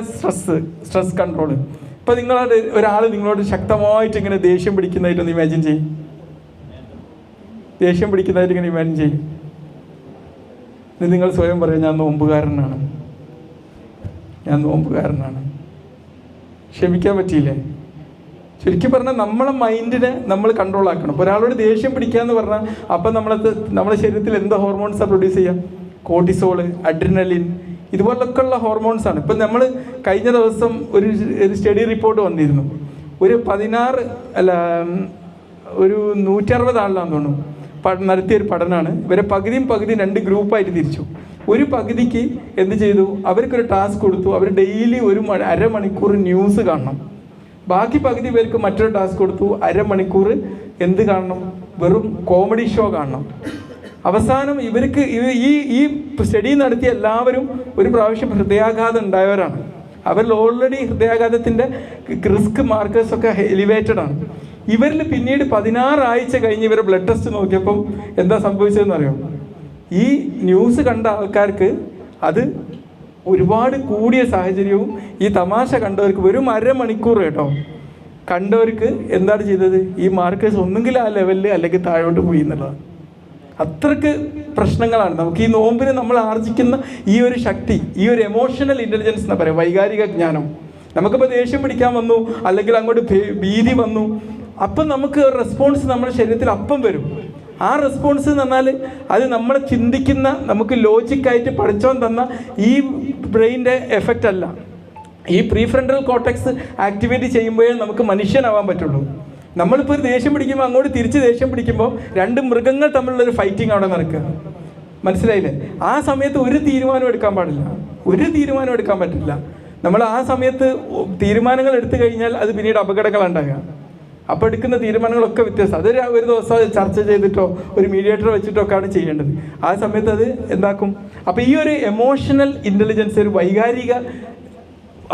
[SPEAKER 1] സ്ട്രെസ് കൺട്രോൾ. ഇപ്പോൾ നിങ്ങളുടെ ഒരാൾ നിങ്ങളോട് ശക്തമായിട്ട് ഇങ്ങനെ ദേഷ്യം പിടിക്കുന്നതായിട്ടൊന്ന് ഇമാജിൻ ചെയ്യും. ദേഷ്യം പിടിക്കുന്നതായിട്ട് ഇങ്ങനെ ഇമാജിൻ ചെയ്യും. ഇത് നിങ്ങൾ സ്വയം പറയും, ഞാൻ നോമ്പുകാരനാണ്, ഞാൻ നോമ്പുകാരനാണ്. ക്ഷമിക്കാൻ പറ്റിയില്ലേ? ശരിക്കും പറഞ്ഞാൽ നമ്മളെ മൈൻഡിനെ നമ്മൾ കൺട്രോൾ ആക്കണം. ഇപ്പോൾ ഒരാളോട് ദേഷ്യം പിടിക്കുക എന്ന് പറഞ്ഞാൽ അപ്പം നമ്മുടെ ശരീരത്തിൽ എന്ത് ഹോർമോൺസാണ് പ്രൊഡ്യൂസ് ചെയ്യുക? കോർട്ടിസോൾ, അഡ്രിനലിൻ, ഇതുപോലൊക്കെ ഉള്ള ഹോർമോൺസാണ്. ഇപ്പം നമ്മൾ കഴിഞ്ഞ ദിവസം ഒരു സ്റ്റഡി റിപ്പോർട്ട് വന്നിരുന്നു. ഒരു 160 ആളിലാന്ന് തോന്നുന്നു നടത്തിയൊരു പഠനമാണ്. ഇവരെ പകുതിയും 2 ഗ്രൂപ്പായിട്ട് തിരിച്ചു. ഒരു പകുതിക്ക് എന്ത് ചെയ്തു? അവർക്കൊരു ടാസ്ക് കൊടുത്തു. അവർ ഡെയിലി അരമണിക്കൂർ ന്യൂസ് കാണണം. ബാക്കി പകുതി പേർക്ക് മറ്റൊരു ടാസ്ക് കൊടുത്തു, അരമണിക്കൂർ എന്ത് കാണണം? വെറും കോമഡി ഷോ കാണണം. അവസാനം ഇവർക്ക് ഈ സ്റ്റഡി നടത്തിയ എല്ലാവരും ഒരു പ്രാവശ്യം ഹൃദയാഘാതം ഉണ്ടായവരാണ്. അവരിൽ ഓൾറെഡി ഹൃദയാഘാതത്തിൻ്റെ റിസ്ക് മാർക്കേഴ്സൊക്കെ എലിവേറ്റഡ് ആണ്. ഇവരിൽ പിന്നീട് 16 ആഴ്ച കഴിഞ്ഞ് ഇവരെ ബ്ലഡ് ടെസ്റ്റ് നോക്കിയപ്പം എന്താ സംഭവിച്ചതെന്ന് അറിയോ? ഈ ന്യൂസ് കണ്ട ആൾക്കാർക്ക് അത് ഒരുപാട് കൂടിയ സാഹചര്യവും ഈ തമാശ കണ്ടവർക്ക് വെറും അരമണിക്കൂർ കേട്ടോ കണ്ടവർക്ക് എന്താണ് ചെയ്തത്? ഈ മാർക്കേഴ്സ് ഒന്നുകിൽ ആ ലെവലിൽ അല്ലെങ്കിൽ താഴോട്ട് പോയി എന്നുള്ളതാണ്. അത്രയ്ക്ക് പ്രശ്നങ്ങളാണ് നമുക്ക് ഈ നോമ്പിന് നമ്മൾ ആർജിക്കുന്ന ഈ ഒരു ശക്തി, ഈ ഒരു എമോഷണൽ ഇൻ്റലിജൻസ് എന്ന് പറയാം, വൈകാരിക ജ്ഞാനം. നമുക്കിപ്പോൾ ദേഷ്യം പിടിക്കാൻ വന്നു, അല്ലെങ്കിൽ അങ്ങോട്ട് ഭീതി വന്നു, അപ്പം നമുക്ക് റെസ്പോൺസ് നമ്മുടെ ശരീരത്തിൽ അപ്പം വരും. ആ റെസ്പോൺസ് എന്ന് പറഞ്ഞാൽ അത് നമ്മൾ ചിന്തിക്കുന്ന, നമുക്ക് ലോജിക്കായിട്ട് പഠിച്ചോൻ തന്ന ഈ ബ്രെയിൻ്റെ എഫക്റ്റ് അല്ല. ഈ പ്രീഫ്രണ്ടൽ കോർട്ടെക്സ് ആക്ടിവേറ്റ് ചെയ്യുമ്പോഴേ നമുക്ക് മനുഷ്യനാവാൻ പറ്റുള്ളൂ. നമ്മളിപ്പോൾ ഒരു ദേഷ്യം പിടിക്കുമ്പോൾ അങ്ങോട്ട് തിരിച്ച് ദേഷ്യം പിടിക്കുമ്പോൾ 2 മൃഗങ്ങൾ തമ്മിലുള്ളൊരു ഫൈറ്റിംഗ് അവിടെ നടക്കുക. മനസ്സിലായില്ലേ? ആ സമയത്ത് ഒരു തീരുമാനം എടുക്കാൻ പാടില്ല, ഒരു തീരുമാനം എടുക്കാൻ പറ്റില്ല. നമ്മൾ ആ സമയത്ത് തീരുമാനങ്ങൾ എടുത്തു കഴിഞ്ഞാൽ അത് പിന്നീട് അപകടങ്ങളുണ്ടാകുക. അപ്പോൾ എടുക്കുന്ന തീരുമാനങ്ങളൊക്കെ വ്യത്യാസം. അതൊരു ഒരു ദിവസം ചർച്ച ചെയ്തിട്ടോ ഒരു മീഡിയേറ്റർ വെച്ചിട്ടോ ഒക്കെയാണ് ചെയ്യേണ്ടത്. ആ സമയത്ത് അത് എന്താക്കും? അപ്പോൾ ഈ ഒരു എമോഷണൽ ഇൻ്റലിജൻസ്, ഒരു വൈകാരിക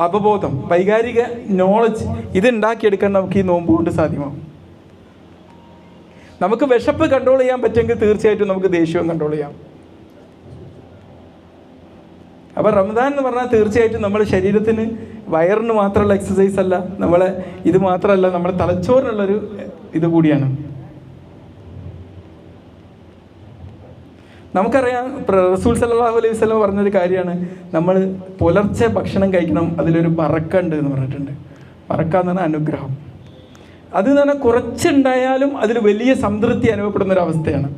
[SPEAKER 1] അവബോധം, വൈകാരിക നോളജ്, ഇത് ഉണ്ടാക്കിയെടുക്കാൻ നമുക്ക് ഈ നോമ്പ് കൊണ്ട് സാധ്യമാവും. നമുക്ക് വിശപ്പ് കൺട്രോൾ ചെയ്യാൻ പറ്റുമെങ്കിൽ തീർച്ചയായിട്ടും നമുക്ക് ദേഷ്യവും കൺട്രോൾ ചെയ്യാം. അപ്പോൾ റമദാൻ എന്ന് പറഞ്ഞാൽ തീർച്ചയായിട്ടും നമ്മുടെ ശരീരത്തിന്, വയറിന് മാത്രമുള്ള എക്സസൈസ് അല്ല, നമ്മളെ ഇത് മാത്രമല്ല, നമ്മുടെ തലച്ചോറിനുള്ളൊരു ഇത് കൂടിയാണ്. നമുക്കറിയാം റസൂൽ സല്ലല്ലാഹു അലൈഹി വസല്ലം പറഞ്ഞൊരു കാര്യമാണ്, നമ്മൾ പുലർച്ചെ ഭക്ഷണം കഴിക്കണം, അതിലൊരു ബറക്ക ഉണ്ട് എന്ന് പറഞ്ഞിട്ടുണ്ട്. ബറക്ക എന്ന് പറഞ്ഞാൽ അനുഗ്രഹം. അത് എന്ന് പറഞ്ഞാൽ കുറച്ചുണ്ടായാലും അതിൽ വലിയ സംതൃപ്തി അനുഭവപ്പെടുന്നൊരവസ്ഥയാണ്.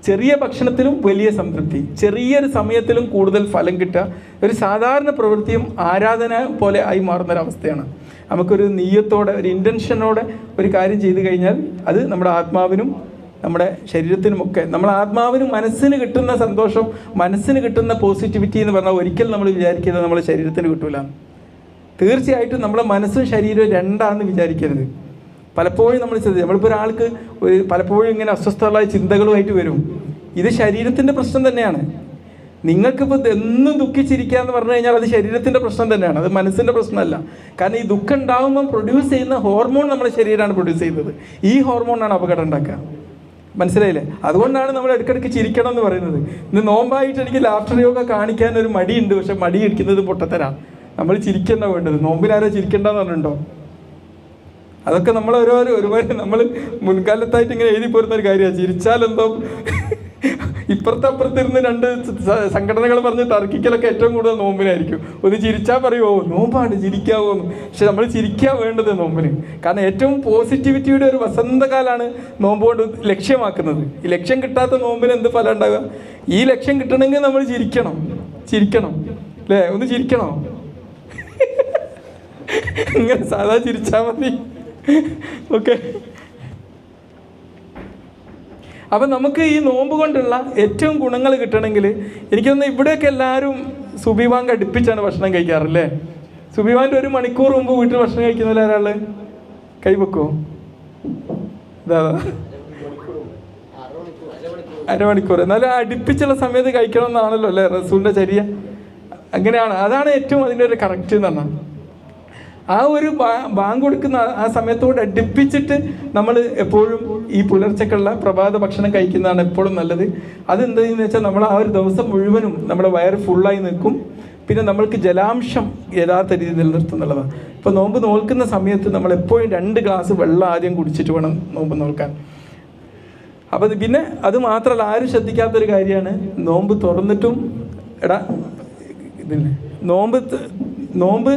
[SPEAKER 1] ചെറിയ ഭക്ഷണത്തിലും വലിയ സംതൃപ്തി, ചെറിയൊരു സമയത്തിലും കൂടുതൽ ഫലം കിട്ടുക, ഒരു സാധാരണ പ്രവൃത്തിയും ആരാധന പോലെ ആയി മാറുന്നൊരവസ്ഥയാണ്. നമുക്കൊരു നീയത്തോടെ, ഒരു ഇൻറ്റൻഷനോടെ ഒരു കാര്യം ചെയ്തു കഴിഞ്ഞാൽ അത് നമ്മുടെ ആത്മാവിനും നമ്മുടെ ശരീരത്തിനുമൊക്കെ, നമ്മുടെ ആത്മാവിനും മനസ്സിന് കിട്ടുന്ന സന്തോഷം, മനസ്സിന് കിട്ടുന്ന പോസിറ്റിവിറ്റി എന്ന് പറഞ്ഞാൽ ഒരിക്കലും നമ്മൾ വിചാരിക്കുന്നത് നമ്മുടെ ശരീരത്തിന് കിട്ടൂല. തീർച്ചയായിട്ടും നമ്മുടെ മനസ്സും ശരീരവും രണ്ടാണെന്ന് വിചാരിക്കരുത്. പലപ്പോഴും നമ്മൾ ശ്രദ്ധിക്കും, നമ്മളിപ്പോൾ ഒരാൾക്ക് പലപ്പോഴും ഇങ്ങനെ അസ്വസ്ഥമായ ചിന്തകളുമായിട്ട് വരും. ഇത് ശരീരത്തിൻ്റെ പ്രശ്നം തന്നെയാണ്. നിങ്ങൾക്കിപ്പോൾ എന്നും ദുഃഖിച്ചിരിക്കുക എന്ന് പറഞ്ഞു കഴിഞ്ഞാൽ അത് ശരീരത്തിൻ്റെ പ്രശ്നം തന്നെയാണ്, അത് മനസ്സിൻ്റെ പ്രശ്നമല്ല. കാരണം ഈ ദുഃഖം ഉണ്ടാകുമ്പം പ്രൊഡ്യൂസ് ചെയ്യുന്ന ഹോർമോൺ നമ്മുടെ ശരീരമാണ് പ്രൊഡ്യൂസ് ചെയ്യുന്നത്. ഈ ഹോർമോണാണ് അപകടം ഉണ്ടാക്കുക. മനസ്സിലായില്ലേ? അതുകൊണ്ടാണ് നമ്മൾ ഇടയ്ക്കിടയ്ക്ക് ചിരിക്കണം എന്ന് പറയുന്നത്. ഇന്ന് നോമ്പായിട്ട് എനിക്ക് ലാഫ്റ്റർ യോഗ കാണിക്കാൻ ഒരു മടിയുണ്ട്, പക്ഷെ മടി ഇരിക്കുന്നത് പൊട്ടത്തരാണ്. നമ്മൾ ചിരിക്കണ്ട വേണ്ടത്. നോമ്പിനാരോ ചിരിക്കേണ്ടെന്ന് പറഞ്ഞിട്ടുണ്ടോ? അതൊക്കെ നമ്മൾ ഒരുപാട് നമ്മൾ മുൻകാലത്തായിട്ട് ഇങ്ങനെ എഴുതി പോരുന്ന ഒരു കാര്യമാണ്. ചിരിച്ചാലെന്തോ അപ്പുറത്തിരുന്ന് 2 സംഘടനകൾ പറഞ്ഞ് തർക്കിക്കലൊക്കെ ഏറ്റവും കൂടുതൽ നോമ്പിനായിരിക്കും. ഒന്ന് ചിരിച്ചാൽ പറയുമോ നോമ്പാണ് ചിരിക്കാവോ എന്ന്. പക്ഷെ നമ്മൾ ചിരിക്കാൻ വേണ്ടത് നോമ്പിന്. കാരണം ഏറ്റവും പോസിറ്റിവിറ്റിയുടെ ഒരു വസന്തകാലാണ് നോമ്പ് കൊണ്ട് ലക്ഷ്യമാക്കുന്നത്. ഈ ലക്ഷ്യം കിട്ടാത്ത നോമ്പിന് എന്ത് ഫലം ഉണ്ടാവുക? ഈ ലക്ഷ്യം കിട്ടണമെങ്കിൽ നമ്മൾ ചിരിക്കണം അല്ലേ? ഒന്ന് ചിരിക്കണോ? ഇങ്ങനെ സാധാ ചിരിച്ചാൽ മതി. ഓക്കെ. അപ്പം നമുക്ക് ഈ നോമ്പ് കൊണ്ടുള്ള ഏറ്റവും ഗുണങ്ങൾ കിട്ടണമെങ്കിൽ എനിക്ക് തോന്നുന്നു ഇവിടെയൊക്കെ എല്ലാവരും സുബി ബാങ്ക് അടുപ്പിച്ചാണ് ഭക്ഷണം കഴിക്കാറല്ലേ? സുബി ബാങ്കിൻ്റെ 1 മണിക്കൂർ മുമ്പ് വീട്ടിൽ ഭക്ഷണം കഴിക്കുന്നില്ല ഒരാൾ? കൈവെക്കോ? ഇതാ അരമണിക്കൂർ. എന്നാലും അടുപ്പിച്ചുള്ള സമയത്ത് കഴിക്കണം എന്നാണല്ലോ അല്ലേ റസൂലിൻ്റെ ചര്യ. അങ്ങനെയാണ്, അതാണ് ഏറ്റവും അതിൻ്റെ ഒരു കറക്റ്റ് എന്ന് പറഞ്ഞാൽ. ആ ഒരു ബാങ്ക് കൊടുക്കുന്ന ആ സമയത്തോട് അടുപ്പിച്ചിട്ട് നമ്മൾ എപ്പോഴും ഈ പുലർച്ചക്കുള്ള പ്രഭാത ഭക്ഷണം കഴിക്കുന്നതാണ് എപ്പോഴും നല്ലത്. അതെന്താണെന്ന് വെച്ചാൽ നമ്മൾ ആ ഒരു ദിവസം മുഴുവനും നമ്മുടെ വയറ് ഫുള്ളായി നിൽക്കും. പിന്നെ നമ്മൾക്ക് ജലാംശം യഥാർത്ഥ രീതിയിൽ നിലനിർത്തുന്നുള്ളതാണ്. ഇപ്പോൾ നോമ്പ് നോൽക്കുന്ന സമയത്ത് നമ്മൾ എപ്പോഴും 2 ഗ്ലാസ് വെള്ളം ആദ്യം കുടിച്ചിട്ട് വേണം നോമ്പ് നോൽക്കാൻ. അപ്പം പിന്നെ അത് മാത്രമല്ല, ആരും ശ്രദ്ധിക്കാത്തൊരു കാര്യമാണ്, നോമ്പ് തുറന്നിട്ടും ഇതില്ലേ നോമ്പ്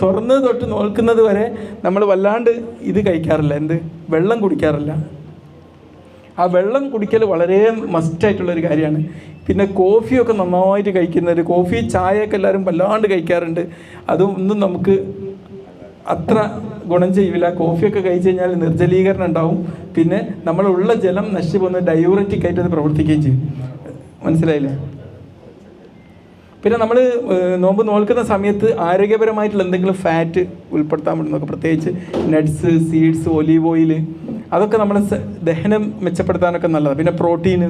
[SPEAKER 1] തുറന്നത് തൊട്ട് നോൽക്കുന്നത് വരെ നമ്മൾ വല്ലാണ്ട് ഇത് കഴിക്കാറില്ല, വെള്ളം കുടിക്കാറില്ല. ആ വെള്ളം കുടിക്കൽ വളരെ മസ്റ്റായിട്ടുള്ളൊരു കാര്യമാണ്. പിന്നെ കോഫിയൊക്കെ നന്നായിട്ട് കഴിക്കുന്നത്, കോഫി ചായയൊക്കെ എല്ലാവരും വല്ലാണ്ട് കഴിക്കാറുണ്ട്. അതൊന്നും നമുക്ക് അത്ര ഗുണം ചെയ്യില്ല. കോഫിയൊക്കെ കഴിച്ച് കഴിഞ്ഞാൽ നിർജ്ജലീകരണം ഉണ്ടാവും. പിന്നെ നമ്മളുള്ള ജലം നശിച്ചു പോകുന്ന ഡയൂററ്റിക് ആയിട്ട് അത് പ്രവർത്തിക്കുകയും ചെയ്യും. മനസ്സിലായില്ലേ? പിന്നെ നമ്മൾ നോമ്പ് നോൽക്കുന്ന സമയത്ത് ആരോഗ്യപരമായിട്ടുള്ള എന്തെങ്കിലും ഫാറ്റ് ഉൾപ്പെടുത്താൻ പറ്റുന്നതൊക്കെ, പ്രത്യേകിച്ച് നട്ട്സ്, സീഡ്സ്, ഒലീവ് ഓയിൽ, അതൊക്കെ നമ്മുടെ ദഹനം മെച്ചപ്പെടുത്താനൊക്കെ നല്ലതാണ്. പിന്നെ പ്രോട്ടീൻ,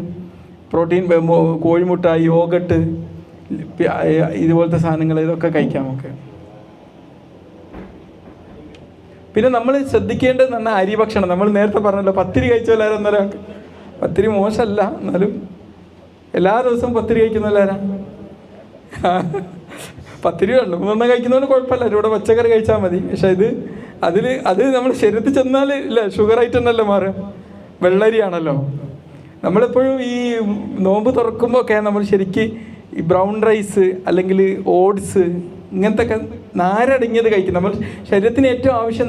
[SPEAKER 1] കോഴിമുട്ട, യോഗട്ട്, ഇതുപോലത്തെ സാധനങ്ങൾ, ഇതൊക്കെ കഴിക്കാം നമുക്ക്. പിന്നെ നമ്മൾ ശ്രദ്ധിക്കേണ്ടത് പറഞ്ഞാൽ അരിഭക്ഷണം. നമ്മൾ നേരത്തെ പറഞ്ഞല്ലോ, പത്തിരി കഴിച്ചല്ലാരും ഒരാൾക്ക്. പത്തിരി മോശമല്ല, എന്നാലും എല്ലാ ദിവസവും പത്തിരി കഴിക്കുന്നല്ലാരാ? പത്തിരി 2-3 കഴിക്കുന്നതുകൊണ്ട് കുഴപ്പമില്ല, ഇവിടെ പച്ചക്കറി കഴിച്ചാൽ മതി. പക്ഷെ അത് നമ്മുടെ ശരീരത്തിൽ ചെന്നാൽ ഇല്ല, ഷുഗറായിട്ട് തന്നെയല്ലേ മാറുക. വെള്ളരിയാണല്ലോ. നമ്മളിപ്പോഴും ഈ നോമ്പ് തുറക്കുമ്പോൾ ഒക്കെ നമ്മൾ ശരിക്ക് ഈ ബ്രൗൺ റൈസ് അല്ലെങ്കിൽ ഓട്സ് ഇങ്ങനത്തെ ഒക്കെ നാരടങ്ങിയത് കഴിക്കും. നമ്മൾ ശരീരത്തിന് ഏറ്റവും ആവശ്യം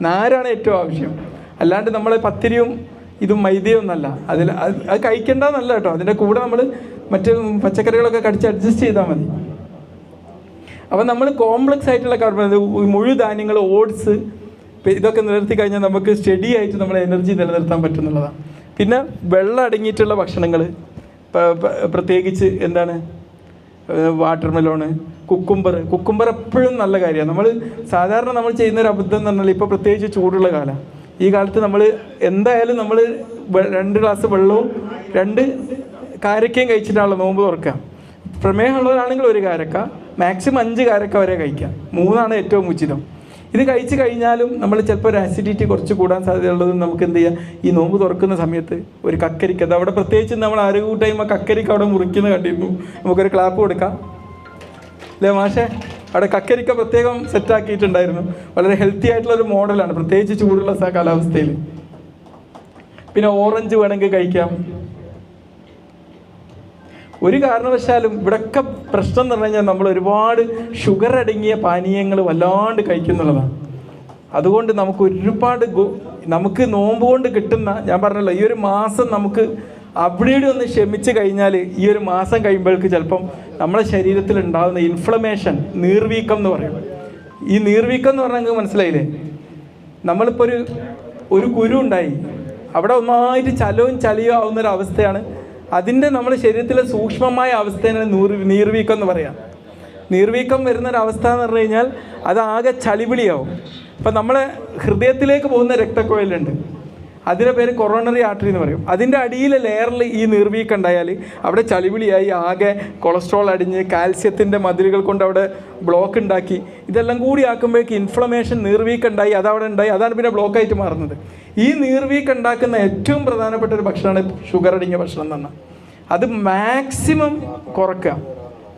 [SPEAKER 1] നാരാണ് ഏറ്റവും ആവശ്യം. അല്ലാണ്ട് നമ്മൾ പത്തിരിയും ഇതും മൈദയും ഒന്നല്ല. അത് കഴിക്കേണ്ടതെന്നല്ല കേട്ടോ. അതിൻ്റെ കൂടെ നമ്മൾ മറ്റ് പച്ചക്കറികളൊക്കെ കടിച്ച് അഡ്ജസ്റ്റ് ചെയ്താൽ മതി. അപ്പം നമ്മൾ കോംപ്ലക്സ് ആയിട്ടുള്ള മുഴുധാന്യങ്ങൾ, ഓട്സ്, ഇതൊക്കെ നിലനിർത്തി കഴിഞ്ഞാൽ നമുക്ക് സ്റ്റഡി ആയിട്ട് നമ്മളെ എനർജി നിലനിർത്താൻ പറ്റുന്നുള്ളതാണ്. പിന്നെ വെള്ളം അടങ്ങിയിട്ടുള്ള ഭക്ഷണങ്ങൾ, പ്രത്യേകിച്ച് വാട്ടർ മെലോണ്, കുക്കുംബർ എപ്പോഴും നല്ല കാര്യമാണ്. സാധാരണ നമ്മൾ ചെയ്യുന്നൊരു അബദ്ധം എന്ന് പറഞ്ഞാൽ, ഇപ്പോൾ പ്രത്യേകിച്ച് ചൂടുള്ള കാലം, ഈ കാലത്ത് നമ്മൾ എന്തായാലും 2 ഗ്ലാസ് വെള്ളവും 2 കാരക്കയും കഴിച്ചിട്ടാണല്ലോ നോമ്പ് തുറക്കുക. പ്രമേഹമുള്ളവരാണെങ്കിൽ 1 കാരക്ക, മാക്സിമം 5 കാരക്ക വരെ കഴിക്കാം. 3 ഏറ്റവും ഉചിതം. ഇത് കഴിച്ച് കഴിഞ്ഞാലും നമ്മൾ ചിലപ്പോൾ ഒരു ആസിഡിറ്റി കുറച്ച് കൂടാൻ സാധ്യതയുള്ളത്. നമുക്ക് എന്ത് ചെയ്യാം, ഈ നോമ്പ് തുറക്കുന്ന സമയത്ത് ഒരു കക്കരിക്ക, അത് അവിടെ പ്രത്യേകിച്ച് നമ്മൾ ആരോഗ്യ കക്കരിക്ക അവിടെ മുറിക്കുന്നത് കണ്ടിരുന്നു. നമുക്കൊരു ക്ലാപ്പ് കൊടുക്കാം അല്ലേ മാഷേ? അവിടെ കക്കരിക്ക പ്രത്യേകം സെറ്റാക്കിയിട്ടുണ്ടായിരുന്നു. വളരെ ഹെൽത്തി ആയിട്ടുള്ളൊരു മോഡലാണ്, പ്രത്യേകിച്ച് ചൂടുള്ള കാലാവസ്ഥയിൽ. പിന്നെ ഓറഞ്ച് വേണമെങ്കിൽ കഴിക്കാം. ഒരു കാരണവശാലും ഇവിടെയൊക്കെ പ്രശ്നം എന്ന് പറഞ്ഞു കഴിഞ്ഞാൽ നമ്മൾ ഒരുപാട് ഷുഗർ അടങ്ങിയ പാനീയങ്ങൾ വല്ലാണ്ട് കഴിക്കുന്നുള്ളതാണ്. അതുകൊണ്ട് നമുക്ക് ഒരുപാട് നമുക്ക് നോമ്പ് കൊണ്ട് കിട്ടുന്ന, ഞാൻ പറഞ്ഞല്ലോ, ഈ ഒരു മാസം നമുക്ക് അവിടെ ഒന്ന് ക്ഷമിച്ച് കഴിഞ്ഞാൽ ഈ ഒരു മാസം കഴിയുമ്പോഴേക്ക് ചിലപ്പം നമ്മുടെ ശരീരത്തിൽ ഉണ്ടാകുന്ന ഇൻഫ്ലമേഷൻ, നീർവീക്കം എന്ന് പറയും. ഈ നീർവീക്കം എന്ന് പറഞ്ഞാൽ നിങ്ങൾക്ക് മനസ്സിലായില്ലേ? നമ്മളിപ്പോൾ ഒരു കുരു ഉണ്ടായി, അവിടെ ഒന്നായിട്ട് ചളിയോ ആവുന്നൊരവസ്ഥയാണ്. അതിൻ്റെ നമ്മുടെ ശരീരത്തിലെ സൂക്ഷ്മമായ അവസ്ഥയാണ് നീർവീക്കം എന്ന് പറയാം. നീർവീക്കം വരുന്നൊരവസ്ഥ എന്ന് പറഞ്ഞു കഴിഞ്ഞാൽ അതാകെ ചളിപിളിയാവും. അപ്പം നമ്മളെ ഹൃദയത്തിലേക്ക് പോകുന്ന രക്തക്കുഴലുണ്ട്, അതിൻ്റെ പേര് കൊറോണറി ആർട്ടറി എന്ന് പറയും. അതിൻ്റെ അടിയിലെ ലെയറിൽ ഈ നീർവീക്കം ഉണ്ടായാൽ അവിടെ ചളിപിളിയായി ആകെ കൊളസ്ട്രോൾ അടിഞ്ഞ് കാൽസ്യത്തിൻ്റെ മതിലുകൾ കൊണ്ട് അവിടെ ബ്ലോക്ക് ഉണ്ടാക്കി, ഇതെല്ലാം കൂടി ആക്കുമ്പോഴേക്ക് ഇൻഫ്ലമേഷൻ, നീർവീക്കം ഉണ്ടായി, അതവിടെ ഉണ്ടായി, അതാണ് പിന്നെ ബ്ലോക്കായിട്ട് മാറുന്നത്. ഈ നീർവീക്കം ഉണ്ടാക്കുന്ന ഏറ്റവും പ്രധാനപ്പെട്ട ഒരു ഭക്ഷണമാണ് ഷുഗർ അടങ്ങിയ ഭക്ഷണം എന്ന് പറഞ്ഞാൽ. അത് മാക്സിമം കുറക്കുക,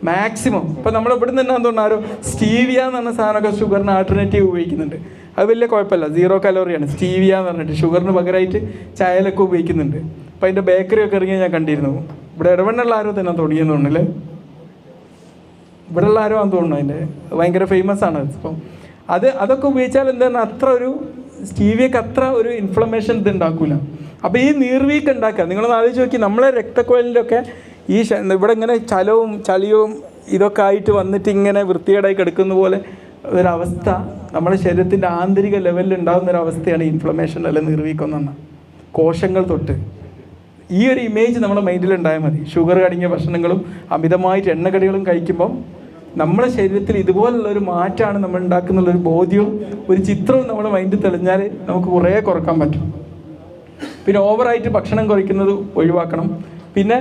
[SPEAKER 1] മാക്സിമം. ഇപ്പം നമ്മൾ ഇവിടെ നിന്ന് തന്നെ തോന്നാരോ സ്റ്റീവിയ എന്ന് പറഞ്ഞ സാധനമൊക്കെ ഷുഗറിന് ആൾട്ടർനേറ്റീവ് ഉപയോഗിക്കുന്നുണ്ട്. അത് വലിയ കുഴപ്പമില്ല, 0 കലോറിയാണ്. സ്റ്റീവിയ എന്ന് പറഞ്ഞിട്ട് ഷുഗറിന് പകരമായിട്ട് ചായയിലൊക്കെ ഉപയോഗിക്കുന്നുണ്ട്. അപ്പം അതിൻ്റെ ബേക്കറിയൊക്കെ ഇറങ്ങി ഞാൻ കണ്ടിരുന്നു. ഇവിടെ ഇടവണ്ണുള്ള ആരോ തന്നെ തുടങ്ങിയെന്ന് തോന്നുന്നില്ലേ? ഇവിടെയുള്ള ആരോ ആണെന്ന് തോന്നുന്നു. അതിൻ്റെ ഭയങ്കര ഫേമസ് ആണ്. അപ്പം അതൊക്കെ ഉപയോഗിച്ചാൽ എന്താണ്, അത്ര ഒരു സ്റ്റീവിയക്ക് അത്ര ഒരു ഇൻഫ്ലമേഷൻ ഇത് ഉണ്ടാക്കില്ല. അപ്പോൾ ഈ നീർവീക്ക് ഉണ്ടാക്കുക, നിങ്ങളൊന്ന് ആലോചിച്ച് നോക്കി, നമ്മളെ രക്തക്കുഴലിലൊക്കെ ഈ ഇവിടെ ഇങ്ങനെ ചളിയും ഇതൊക്കെ ആയിട്ട് വന്നിട്ട് ഇങ്ങനെ വൃത്തികേടായി കിടക്കുന്ന പോലെ ഒരവസ്ഥ നമ്മുടെ ശരീരത്തിൻ്റെ ആന്തരിക ലെവലിൽ ഉണ്ടാകുന്ന ഒരവസ്ഥയാണ് ഇൻഫ്ലമേഷൻ അല്ലെങ്കിൽ നീർവീക്കം എന്ന് പറഞ്ഞാൽ. കോശങ്ങൾ തൊട്ട് ഈ ഒരു ഇമേജ് നമ്മുടെ മൈൻഡിൽ ഉണ്ടായാൽ മതി. ഷുഗർ അടങ്ങിയ ഭക്ഷണങ്ങളും അമിതമായിട്ട് എണ്ണക്കടികളും കഴിക്കുമ്പം നമ്മളെ ശരീരത്തിൽ ഇതുപോലുള്ള ഒരു മാറ്റമാണ് നമ്മൾ ഉണ്ടാക്കുന്നുള്ളൊരു ബോധ്യവും ഒരു ചിത്രവും നമ്മുടെ മൈൻഡിൽ തെളിഞ്ഞാൽ നമുക്ക് കുറേ കുറക്കാൻ പറ്റും. പിന്നെ ഓവറായിട്ട് ഭക്ഷണം കുറയ്ക്കുന്നത് ഒഴിവാക്കണം. പിന്നെ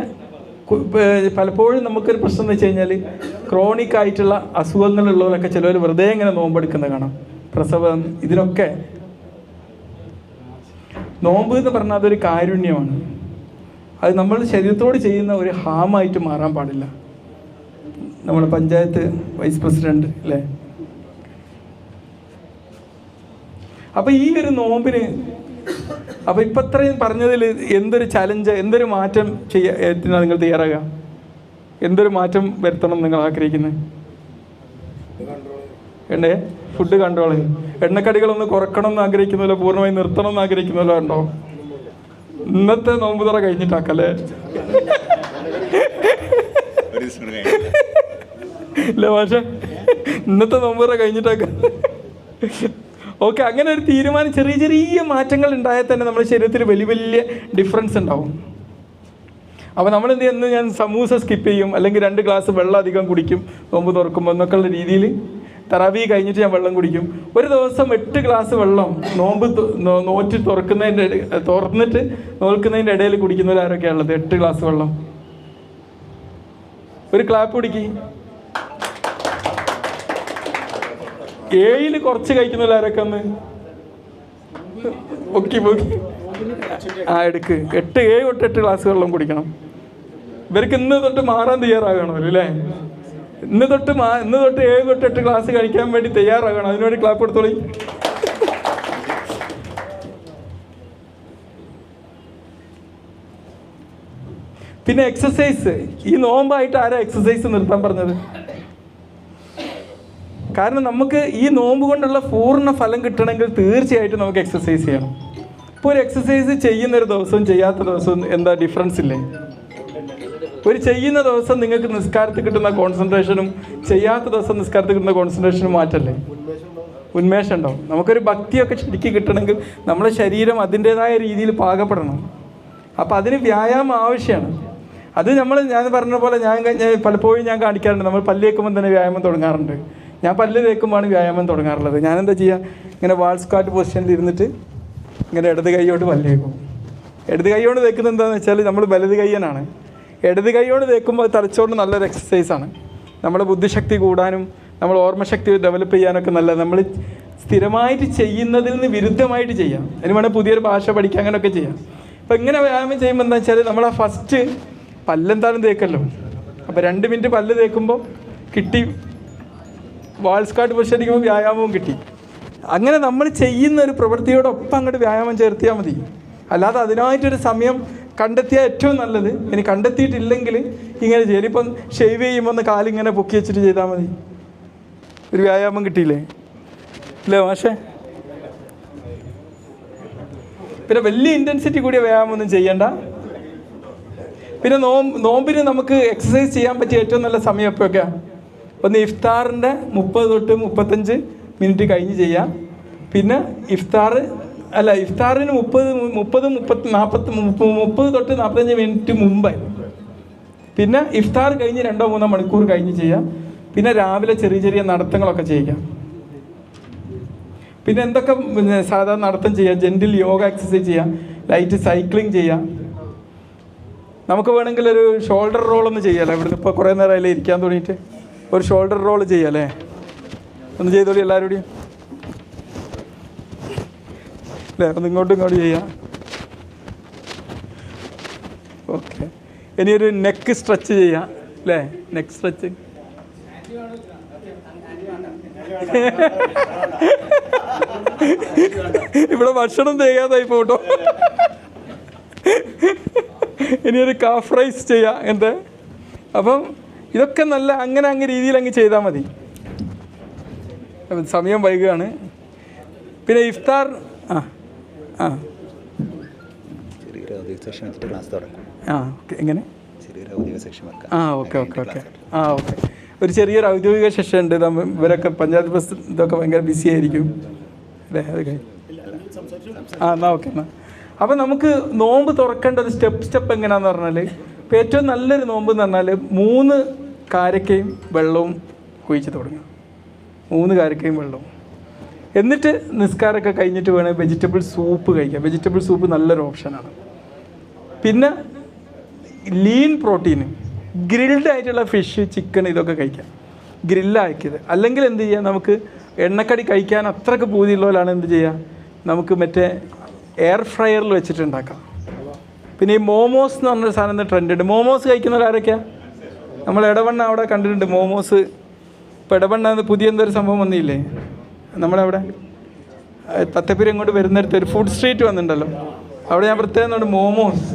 [SPEAKER 1] പലപ്പോഴും നമുക്കൊരു പ്രശ്നം എന്ന് വെച്ച് കഴിഞ്ഞാൽ ക്രോണിക് ആയിട്ടുള്ള അസുഖങ്ങളുള്ളവരൊക്കെ ചിലവർ വെറുതെ ഇങ്ങനെ നോമ്പെടുക്കുന്നത് കാണാം. പ്രസവം, ഇതിനൊക്കെ നോമ്പ് എന്ന് പറഞ്ഞാൽ അതൊരു കാരുണ്യമാണ്. അത് നമ്മൾ ശരീരത്തോട് ചെയ്യുന്ന ഒരു ഹാമായിട്ട് മാറാൻ പാടില്ല. നമ്മുടെ പഞ്ചായത്ത് വൈസ് പ്രസിഡന്റ് അല്ലേ. അപ്പം ഈ ഒരു നോമ്പിന് അപ്പം ഇപ്പം ഇത്രയും പറഞ്ഞതിൽ എന്തൊരു ചലഞ്ച്, എന്തൊരു മാറ്റം ചെയ്യാൻ നിങ്ങൾ തയ്യാറാകുക? എന്തൊരു മാറ്റം വരുത്തണം നിങ്ങൾ ആഗ്രഹിക്കുന്നത്? ഫുഡ് കൺട്രോൾ, എണ്ണക്കടികളൊന്ന് കുറക്കണം എന്ന് ആഗ്രഹിക്കുന്നല്ലോ, പൂർണ്ണമായി നിർത്തണം എന്ന് ആഗ്രഹിക്കുന്നല്ലോ ഉണ്ടോ? ഇന്നത്തെ നോമ്പ് തുറ കഴിഞ്ഞിട്ടാക്കല്ലേ ഇല്ല പക്ഷേ ഇന്നത്തെ നോമ്പ് തുറ കഴിഞ്ഞിട്ടാക്ക. ഓക്കെ, അങ്ങനെ ഒരു തീരുമാനം, ചെറിയ ചെറിയ മാറ്റങ്ങൾ ഉണ്ടായാൽ തന്നെ നമ്മുടെ ശരീരത്തിൽ വലിയ വലിയ ഡിഫറൻസ് ഉണ്ടാവും. അപ്പോൾ നമ്മൾ എന്ത് ചെയ്യുന്നു, ഞാൻ സമൂസ സ്കിപ്പ് ചെയ്യും, അല്ലെങ്കിൽ 2 ഗ്ലാസ് വെള്ളം അധികം കുടിക്കും നോമ്പ് തുറക്കുമ്പോൾ എന്നൊക്കെയുള്ള രീതിയിൽ. തറാവി കഴിഞ്ഞിട്ട് ഞാൻ വെള്ളം കുടിക്കും. ഒരു ദിവസം 8 ഗ്ലാസ് വെള്ളം നോമ്പ് നോറ്റ് തുറന്നിട്ട് നോക്കുന്നതിൻ്റെ ഇടയിൽ കുടിക്കുന്നവരാരൊക്കെയാണ് ഉള്ളത്? 8 ഗ്ലാസ് വെള്ളം. ഒരു ക്ലാപ്പ് കുടിക്കി. 7 കുറച്ച് കഴിക്കുന്നവരാരൊക്കെ ഒന്ന് പൊക്കി എടുക്ക്. 7 തൊട്ട് 8 ഗ്ലാസ് വെള്ളം കുടിക്കണം. ഇവർക്ക് ഇന്ന് തൊട്ട് മാറാൻ തയ്യാറാകണമല്ലോ അല്ലേ? ഇന്ന് തൊട്ട് 7 തൊട്ട് 8 ഗ്ലാസ് കഴിക്കാൻ വേണ്ടി തയ്യാറാകണം. അതിനുവേണ്ടി ക്ലാപ്പ് എടുത്തോളി. പിന്നെ എക്സസൈസ്. ഈ നോമ്പായിട്ട് ആരാ എക്സസൈസ് നിർത്താൻ പറഞ്ഞത്? കാരണം നമുക്ക് ഈ നോമ്പ് കൊണ്ടുള്ള പൂർണ്ണ ഫലം കിട്ടണമെങ്കിൽ തീർച്ചയായിട്ടും നമുക്ക് എക്സസൈസ് ചെയ്യണം. ഇപ്പോൾ ഒരു എക്സസൈസ് ചെയ്യുന്നൊരു ദിവസവും ചെയ്യാത്ത ദിവസവും എന്താ ഡിഫറൻസ് ഇല്ലേ? ഒരു ചെയ്യുന്ന ദിവസം നിങ്ങൾക്ക് നിസ്കാരത്തിൽ കിട്ടുന്ന കോൺസെൻട്രേഷനും ചെയ്യാത്ത ദിവസം നിസ്കാരത്തിൽ കിട്ടുന്ന കോൺസെൻട്രേഷനും മാറ്റല്ലേ? ഉന്മേഷം ഉണ്ടാവും. നമുക്കൊരു ഭക്തിയൊക്കെ ശരിക്കും കിട്ടണമെങ്കിൽ നമ്മുടെ ശരീരം അതിൻ്റേതായ രീതിയിൽ പാകപ്പെടണം. അപ്പോൾ അതിന് വ്യായാമം ആവശ്യമാണ്. അത് ഞാൻ പറഞ്ഞ പോലെ ഞാൻ പലപ്പോഴും ഞാൻ കാണിക്കാറുണ്ട്. നമ്മൾ പല്ല് തേക്കുമ്പോൾ തന്നെ വ്യായാമം തുടങ്ങാറുണ്ട്. ഞാൻ പല്ല് തേക്കുമ്പോഴാണ് വ്യായാമം തുടങ്ങാറുള്ളത്. ഞാനെന്താ ചെയ്യുക, ഇങ്ങനെ വാൾ സ്ക്വാറ്റ് പൊസിഷനിൽ ഇരുന്നിട്ട് ഇങ്ങനെ ഇടത് കൈയോട് പല്ല് തേക്കും. ഇടത് കൈയോട് തേക്കുന്നത് എന്താണെന്ന് വെച്ചാൽ നമ്മൾ വലത് കയ്യനാണ്. ഇടത് കൈയോട് തേക്കുമ്പോൾ തലച്ചോറിന് നല്ലൊരു എക്സസൈസാണ്. നമ്മുടെ ബുദ്ധിശക്തി കൂടാനും നമ്മൾ ഓർമ്മശക്തി ഡെവലപ്പ് ചെയ്യാനൊക്കെ നല്ലത്. നമ്മൾ സ്ഥിരമായിട്ട് ചെയ്യുന്നതിൽ നിന്ന് വിരുദ്ധമായിട്ട് ചെയ്യാം. അതിന് വേണമെങ്കിൽ പുതിയൊരു ഭാഷ പഠിക്കുക, അങ്ങനെയൊക്കെ ചെയ്യാം. അപ്പോൾ ഇങ്ങനെ വ്യായാമം ചെയ്യുമ്പോൾ എന്താ വെച്ചാൽ നമ്മൾ ആ ഫസ്റ്റ് പല്ലെന്തായാലും തേക്കല്ലോ. അപ്പോൾ 2 മിനിറ്റ് പല്ല് തേക്കുമ്പോൾ കിട്ടി, വാൾ സ്ക്വാറ്റ് പൊസിഷനിരിക്കുമ്പോൾ വ്യായാമവും കിട്ടി. അങ്ങനെ നമ്മൾ ചെയ്യുന്ന ഒരു പ്രവൃത്തിയോടൊപ്പം അങ്ങോട്ട് വ്യായാമം ചേർത്തിയാൽ മതി. അല്ലാതെ അതിനായിട്ടൊരു സമയം കണ്ടെത്തിയാൽ ഏറ്റവും നല്ലത്. ഇനി കണ്ടെത്തിയിട്ടില്ലെങ്കിൽ ഇങ്ങനെ ചെയ്യും. ഇപ്പം ഷേവ് ചെയ്യുമ്പോൾ ഒന്ന് കാലിങ്ങനെ പൊക്കി വെച്ചിട്ട് ചെയ്താൽ മതി. ഒരു വ്യായാമം കിട്ടിയില്ലേ? ഇല്ലേ മാഷേ? പിന്നെ വലിയ ഇൻറ്റൻസിറ്റി കൂടിയ വ്യായാമം ഒന്നും ചെയ്യണ്ട. പിന്നെ നോമ്പിന് നമുക്ക് എക്സസൈസ് ചെയ്യാൻ പറ്റിയ ഏറ്റവും നല്ല സമയം എപ്പോഴൊക്കെയാണ്? ഒന്ന് ഇഫ്താറിൻ്റെ 30 തൊട്ട് 35 മിനിറ്റ് കഴിഞ്ഞ് ചെയ്യാം. പിന്നെ ഇഫ്താറിന് 30 തൊട്ട് 45 മിനിറ്റ് മുമ്പ്. പിന്നെ ഇഫ്താർ കഴിഞ്ഞ് 2-3 മണിക്കൂർ കഴിഞ്ഞ് ചെയ്യാം. പിന്നെ രാവിലെ ചെറിയ ചെറിയ നടത്തങ്ങളൊക്കെ ചെയ്യാം. പിന്നെ എന്തൊക്കെ സാധാരണ നടത്തം ചെയ്യാം? ജെൻറ്റിൽ യോഗ എക്സസൈസ് ചെയ്യാം, ലൈറ്റ് സൈക്ലിംഗ് ചെയ്യാം. നമുക്ക് വേണമെങ്കിൽ ഒരു ഷോൾഡർ റോളൊന്ന് ചെയ്യാമല്ലോ. ഇവിടുന്ന് ഇപ്പോൾ കുറേ നേരം അതിൽ ഇരിക്കാൻ തുടങ്ങിയിട്ട് ഒരു ഷോൾഡർ റോൾ ചെയ്യാമല്ലേ? ഒന്ന് ചെയ്തോളി എല്ലാവരോടും അല്ലേ? ഒന്ന് ഇങ്ങോട്ടും ചെയ്യാം. ഓക്കെ, ഇനിയൊരു നെക്ക് സ്ട്രെച്ച് ചെയ്യാം അല്ലേ? Neck stretch. ഇവിടെ ഭക്ഷണം ചെയ്യാതായി പോട്ടോ. ഇനിയൊരു കാഫ് റൈസ് ചെയ്യാം. എന്താ അപ്പം ഇതൊക്കെ നല്ല അങ്ങ് രീതിയിൽ അങ്ങ് ചെയ്താൽ മതി. സമയം വൈകുകയാണ്. പിന്നെ ഇഫ്താർ എങ്ങനെ ഓക്കെ ഒരു ചെറിയൊരു ഔദ്യോഗിക സെഷൻ ഉണ്ട്. ഇവരൊക്കെ പഞ്ചായത്ത് ബസ് ഇതൊക്കെ ഭയങ്കര ബിസി ആയിരിക്കും അല്ലേ? അത് എന്നാ ഓക്കെ. എന്നാൽ അപ്പം നമുക്ക് നോമ്പ് തുറക്കേണ്ട ഒരു സ്റ്റെപ്പ് എങ്ങനെയാണെന്ന് പറഞ്ഞാൽ, ഇപ്പോൾ ഏറ്റവും നല്ലൊരു നോമ്പ് എന്ന് പറഞ്ഞാൽ 3 കാരക്കയും വെള്ളവും കുഴിച്ച് തുടങ്ങുക. 3 കാരക്കയും വെള്ളവും. എന്നിട്ട് നിസ്കാരമൊക്കെ കഴിഞ്ഞിട്ട് വേണം വെജിറ്റബിൾ സൂപ്പ് കഴിക്കാം. വെജിറ്റബിൾ സൂപ്പ് നല്ലൊരു ഓപ്ഷനാണ്. പിന്നെ ലീൻ പ്രോട്ടീൻ, ഗ്രിൽഡ് ആയിട്ടുള്ള ഫിഷ്, ചിക്കൻ ഇതൊക്കെ കഴിക്കാം, ഗ്രില്ലാക്കിയത്. അല്ലെങ്കിൽ എന്ത് ചെയ്യുക, നമുക്ക് എണ്ണക്കടി കഴിക്കാൻ അത്രയ്ക്ക് പൂതിയുള്ളവരാണ് എന്ത് ചെയ്യുക, നമുക്ക് മറ്റേ എയർ ഫ്രയറിൽ വെച്ചിട്ടുണ്ടാക്കാം. പിന്നെ ഈ മോമോസ് എന്ന് പറഞ്ഞൊരു സാധനം ട്രെൻഡ് ഉണ്ട്. മോമോസ് കഴിക്കുന്നവരാരൊക്കെയാണ്? നമ്മൾ ഇടവണ്ണ അവിടെ കണ്ടിട്ടുണ്ട് മോമോസ്. ഇപ്പോൾ ഇടവണ്ണ പുതിയ എന്തൊരു സംഭവം വന്നില്ലേ നമ്മളവിടെ തത്തപ്പുര ഇങ്ങോട്ട് വരുന്നിടത്ത് ഒരു ഫുഡ് സ്ട്രീറ്റ് വന്നിട്ടുണ്ടല്ലോ, അവിടെ ഞാൻ പ്രത്യേകം മോമോസ്.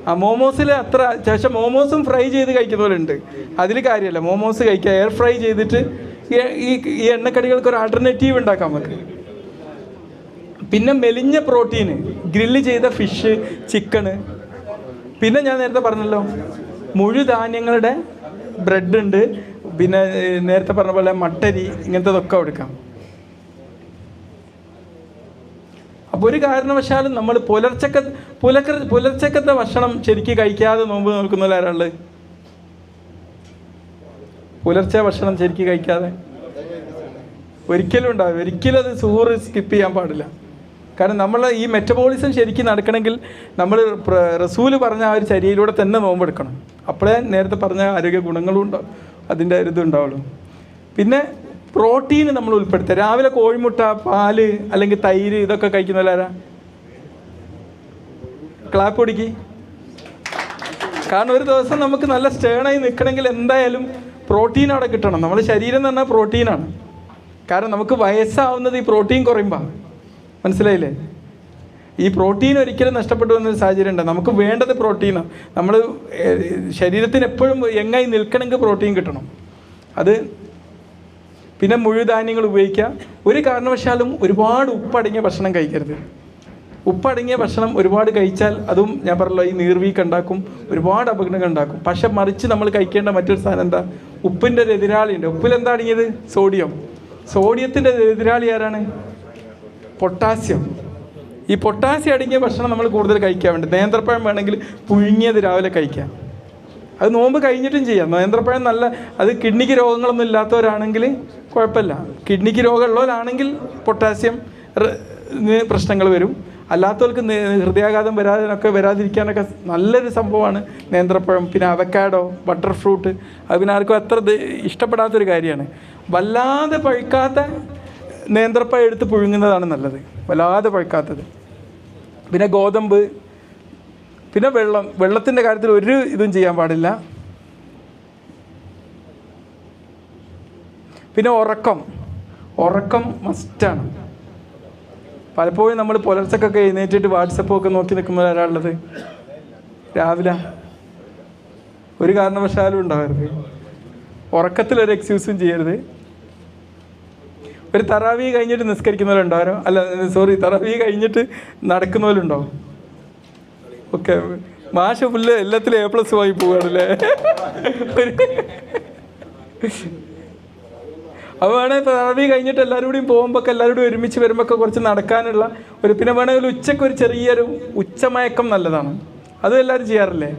[SPEAKER 1] ആ മോമോസിൽ അത്ര ശേഷം മോമോസും ഫ്രൈ ചെയ്ത് കഴിക്കുന്നവരുണ്ട്. അതിൽ കാര്യമല്ല, മോമോസ് കഴിക്കുക, എയർ ഫ്രൈ ചെയ്തിട്ട് ഈ എണ്ണക്കടികൾക്ക് ഒരു ആൾട്ടർനേറ്റീവ് ഉണ്ടാക്കാം നമുക്ക്. പിന്നെ മെലിഞ്ഞ പ്രോട്ടീന്, ഗ്രില്ല് ചെയ്ത ഫിഷ്, ചിക്കണ്. പിന്നെ ഞാൻ നേരത്തെ പറഞ്ഞല്ലോ മുഴുധാന്യങ്ങളുടെ ബ്രെഡ് ഉണ്ട്. പിന്നെ നേരത്തെ പറഞ്ഞ പോലെ മട്ടരി, ഇങ്ങനത്തതൊക്കെ എടുക്കാം. അപ്പോൾ ഒരു കാരണവശാലും നമ്മൾ പുലർച്ചക്കത്തെ ഭക്ഷണം ശരിക്കും കഴിക്കാതെ നോമ്പ് നോക്കുന്നവരാളുള്ളത്. പുലർച്ചെ ഭക്ഷണം ശരിക്കും കഴിക്കാതെ ഒരിക്കലും ഉണ്ടാവും. ഒരിക്കലും അത് സുഹൂർ സ്കിപ്പ് ചെയ്യാൻ പാടില്ല. കാരണം നമ്മൾ ഈ മെറ്റബോളിസം ശരിക്കും നടക്കണമെങ്കിൽ നമ്മൾ റസൂല് പറഞ്ഞ ആ ഒരു ചര്യയിലൂടെ തന്നെ നോമ്പെടുക്കണം. അപ്പോഴേ നേരത്തെ പറഞ്ഞ ആരോഗ്യ ഗുണങ്ങളും ഉണ്ടാവും, അതിൻ്റെ ഒരു ഇതുണ്ടാവുള്ളൂ. പിന്നെ പ്രോട്ടീൻ നമ്മൾ ഉൾപ്പെടുത്തുക. രാവിലെ കോഴിമുട്ട, പാല് അല്ലെങ്കിൽ തൈര് ഇതൊക്കെ കഴിക്കുന്നവരാരാ? ക്ലാപ്പ് പൊടിക്ക്. കാരണം ഒരു ദിവസം നമുക്ക് നല്ല സ്റ്റേണായി നിൽക്കണമെങ്കിൽ എന്തായാലും പ്രോട്ടീൻ അവിടെ കിട്ടണം. നമ്മുടെ ശരീരം എന്ന് പറഞ്ഞാൽ പ്രോട്ടീനാണ്. കാരണം നമുക്ക് വയസ്സാവുന്നത് ഈ പ്രോട്ടീൻ കുറയുമ്പോൾ. മനസ്സിലായില്ലേ? ഈ പ്രോട്ടീൻ ഒരിക്കലും നഷ്ടപ്പെട്ടു വന്നൊരു സാഹചര്യം ഉണ്ട്. നമുക്ക് വേണ്ടത് പ്രോട്ടീനാണ്. നമ്മൾ ശരീരത്തിന് എപ്പോഴും എങ്ങായി നിൽക്കണമെങ്കിൽ പ്രോട്ടീൻ കിട്ടണം. അത് പിന്നെ മുഴുധാന്യങ്ങൾ ഉപയോഗിക്കുക. ഒരു കാരണവശാലും ഒരുപാട് ഉപ്പടങ്ങിയ ഭക്ഷണം കഴിക്കരുത്. ഉപ്പടങ്ങിയ ഭക്ഷണം ഒരുപാട് കഴിച്ചാൽ അതും ഞാൻ പറഞ്ഞല്ലോ ഈ നീർവീക്കം ഉണ്ടാക്കും, ഒരുപാട് അപകടങ്ങൾ ഉണ്ടാക്കും. പക്ഷെ മറിച്ച് നമ്മൾ കഴിക്കേണ്ട മറ്റൊരു സാധനം എന്താ? ഉപ്പിൻ്റെ ഒരു എതിരാളിയുണ്ട്. ഉപ്പിലെന്താ അടങ്ങിയത്? സോഡിയം. സോഡിയത്തിൻ്റെ എതിരാളി ആരാണ്? പൊട്ടാസ്യം. ഈ പൊട്ടാസ്യം അടങ്ങിയ ഭക്ഷണം നമ്മൾ കൂടുതൽ കഴിക്കാൻ വേണ്ടി. നേന്ത്രപ്പഴം വേണമെങ്കിൽ പുഴുങ്ങിയത് രാവിലെ കഴിക്കാം. അത് നോമ്പ് കഴിഞ്ഞിട്ടും ചെയ്യാം. നേന്ത്രപ്പഴം നല്ല, അത് കിഡ്നിക്ക് രോഗങ്ങളൊന്നും ഇല്ലാത്തവരാണെങ്കിൽ കുഴപ്പമില്ല. കിഡ്നിക്ക് രോഗമുള്ളവരാണെങ്കിൽ പൊട്ടാസ്യം പ്രശ്നങ്ങൾ വരും. അല്ലാത്തവർക്ക് ഹൃദയാഘാതം വരാതിരിക്കാനൊക്കെ നല്ലൊരു സംഭവമാണ് നേന്ത്രപ്പഴം. പിന്നെ അവക്കാഡോ, ബട്ടർ ഫ്രൂട്ട്, അത് പിന്നെ ആർക്കും അത്ര ഇഷ്ടപ്പെടാത്തൊരു കാര്യമാണ്. വല്ലാതെ പഴുക്കാത്ത നേന്ത്രപ്പഴം എടുത്ത് പുഴുങ്ങുന്നതാണ് നല്ലത്, വല്ലാതെ പഴുക്കാത്തത്. പിന്നെ ഗോതമ്പ്, പിന്നെ വെള്ളത്തിൻ്റെ കാര്യത്തിൽ ഒരു ഇതും ചെയ്യാൻ പാടില്ല. പിന്നെ ഉറക്കം മസ്റ്റാണ്. പലപ്പോഴും നമ്മൾ പുലർച്ചക്കൊക്കെ എഴുന്നേറ്റിട്ട് വാട്സപ്പൊക്കെ നോക്കി നിൽക്കുമ്പോൾ ആരാളുള്ളത്? രാവിലെ. ഒരു കാരണവശാലും ഉണ്ടാവരുത്. ഉറക്കത്തിലൊരു എക്സ്ക്യൂസും ചെയ്യരുത്. ഒരു തറാവി കഴിഞ്ഞിട്ട് നിസ്കരിക്കുന്നവരുണ്ടാവരോ? തറാവി കഴിഞ്ഞിട്ട് നടക്കുന്നവരുണ്ടോ? ഓക്കെ, മാഷ് ഫുള്ള് എല്ലാത്തിലും A+ വാങ്ങി പോവുകയാണല്ലേ. അപ്പോൾ വേണമെങ്കിൽ തറാവി കഴിഞ്ഞിട്ട് എല്ലാവരും കൂടിയും പോകുമ്പോൾ എല്ലാവരും കൂടി ഒരുമിച്ച് വരുമ്പോൾ കുറച്ച് നടക്കാനുള്ള പിന്നെ വേണമെങ്കിൽ ഉച്ചയ്ക്ക് ഒരു ചെറിയൊരു ഉച്ചമയക്കം നല്ലതാണ്. അതും എല്ലാവരും ചെയ്യാറില്ലേ?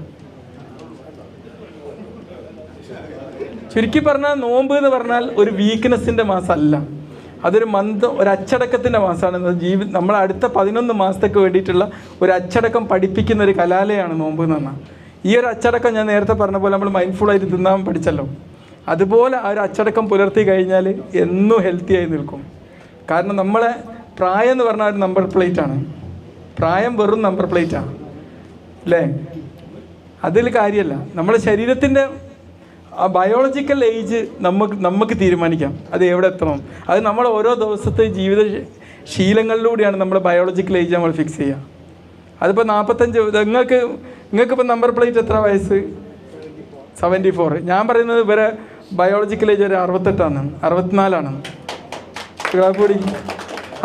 [SPEAKER 1] ചുരുക്കി പറഞ്ഞാൽ നോമ്പ് എന്ന് പറഞ്ഞാൽ ഒരു വീക്ക്നെസ്സിൻ്റെ മാസമല്ല, അതൊരു ഒരു അച്ചടക്കത്തിൻ്റെ മാസമാണ്. നമ്മൾ അടുത്ത 11 മാസത്തേക്ക് വേണ്ടിയിട്ടുള്ള ഒരു അച്ചടക്കം പഠിപ്പിക്കുന്ന ഒരു കലാലയമാണ് നോമ്പ് എന്ന് പറഞ്ഞാൽ. ഈ ഒരു അച്ചടക്കം ഞാൻ നേരത്തെ പറഞ്ഞ പോലെ നമ്മൾ മൈൻഡ്ഫുള്ളായിട്ട് തിന്നാൻ പഠിച്ചല്ലോ, അതുപോലെ ആ ഒരു അച്ചടക്കം പുലർത്തി കഴിഞ്ഞാൽ എന്നും ഹെൽത്തി ആയി നിൽക്കും. കാരണം നമ്മളെ പ്രായം എന്ന് പറഞ്ഞാൽ ഒരു നമ്പർ പ്ലേറ്റാണ്. പ്രായം വെറും നമ്പർ പ്ലേറ്റാണ് അല്ലേ? അതിൽ കാര്യമല്ല. നമ്മുടെ ശരീരത്തിൻ്റെ ആ ബയോളജിക്കൽ ഏജ് നമുക്ക് തീരുമാനിക്കാം അത് എവിടെ എത്തണം. അത് നമ്മൾ ഓരോ ദിവസത്തെ ജീവിത ശീലങ്ങളിലൂടെയാണ് നമ്മുടെ ബയോളജിക്കൽ ഏജ് നമ്മൾ ഫിക്സ് ചെയ്യുക. അതിപ്പോൾ 45, നിങ്ങൾക്കിപ്പോൾ നമ്പർ പ്ലേറ്റ് എത്ര വയസ്സ്? 74. ഞാൻ പറയുന്നത് ഇവരെ ബയോളജിക്കൽ ഏജ് ഒരു 68 64. കൂടി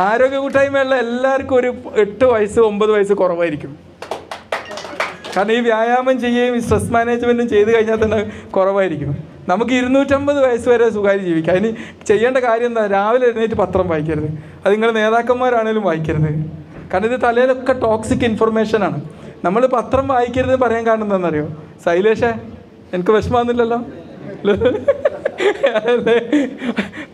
[SPEAKER 1] ആരോഗ്യ കൂട്ടായ്മയുള്ള എല്ലാവർക്കും ഒരു 8 വയസ്സ് 9 വയസ്സ് കുറവായിരിക്കും. കാരണം ഈ വ്യായാമം ചെയ്യുകയും ഈ സ്ട്രെസ് മാനേജ്മെൻറ്റും ചെയ്ത് കഴിഞ്ഞാൽ തന്നെ കുറവായിരിക്കും. നമുക്ക് 250 വയസ്സ് വരെ സുഖമായി ജീവിക്കാം. അതിന് ചെയ്യേണ്ട കാര്യം എന്താ? രാവിലെ എഴുന്നേറ്റ് പത്രം വായിക്കരുത്. അത് നിങ്ങൾ നേതാക്കന്മാരാണേലും വായിക്കരുത്. കാരണം ഇത് തലയിലൊക്കെ ടോക്സിക് ഇൻഫർമേഷനാണ്. നമ്മൾ പത്രം വായിക്കരുത് പറയാൻ കാരണം എന്താണെന്നറിയോ? ശൈലേഷേ, എനിക്ക് വിഷമമൊന്നുമില്ലല്ലോ.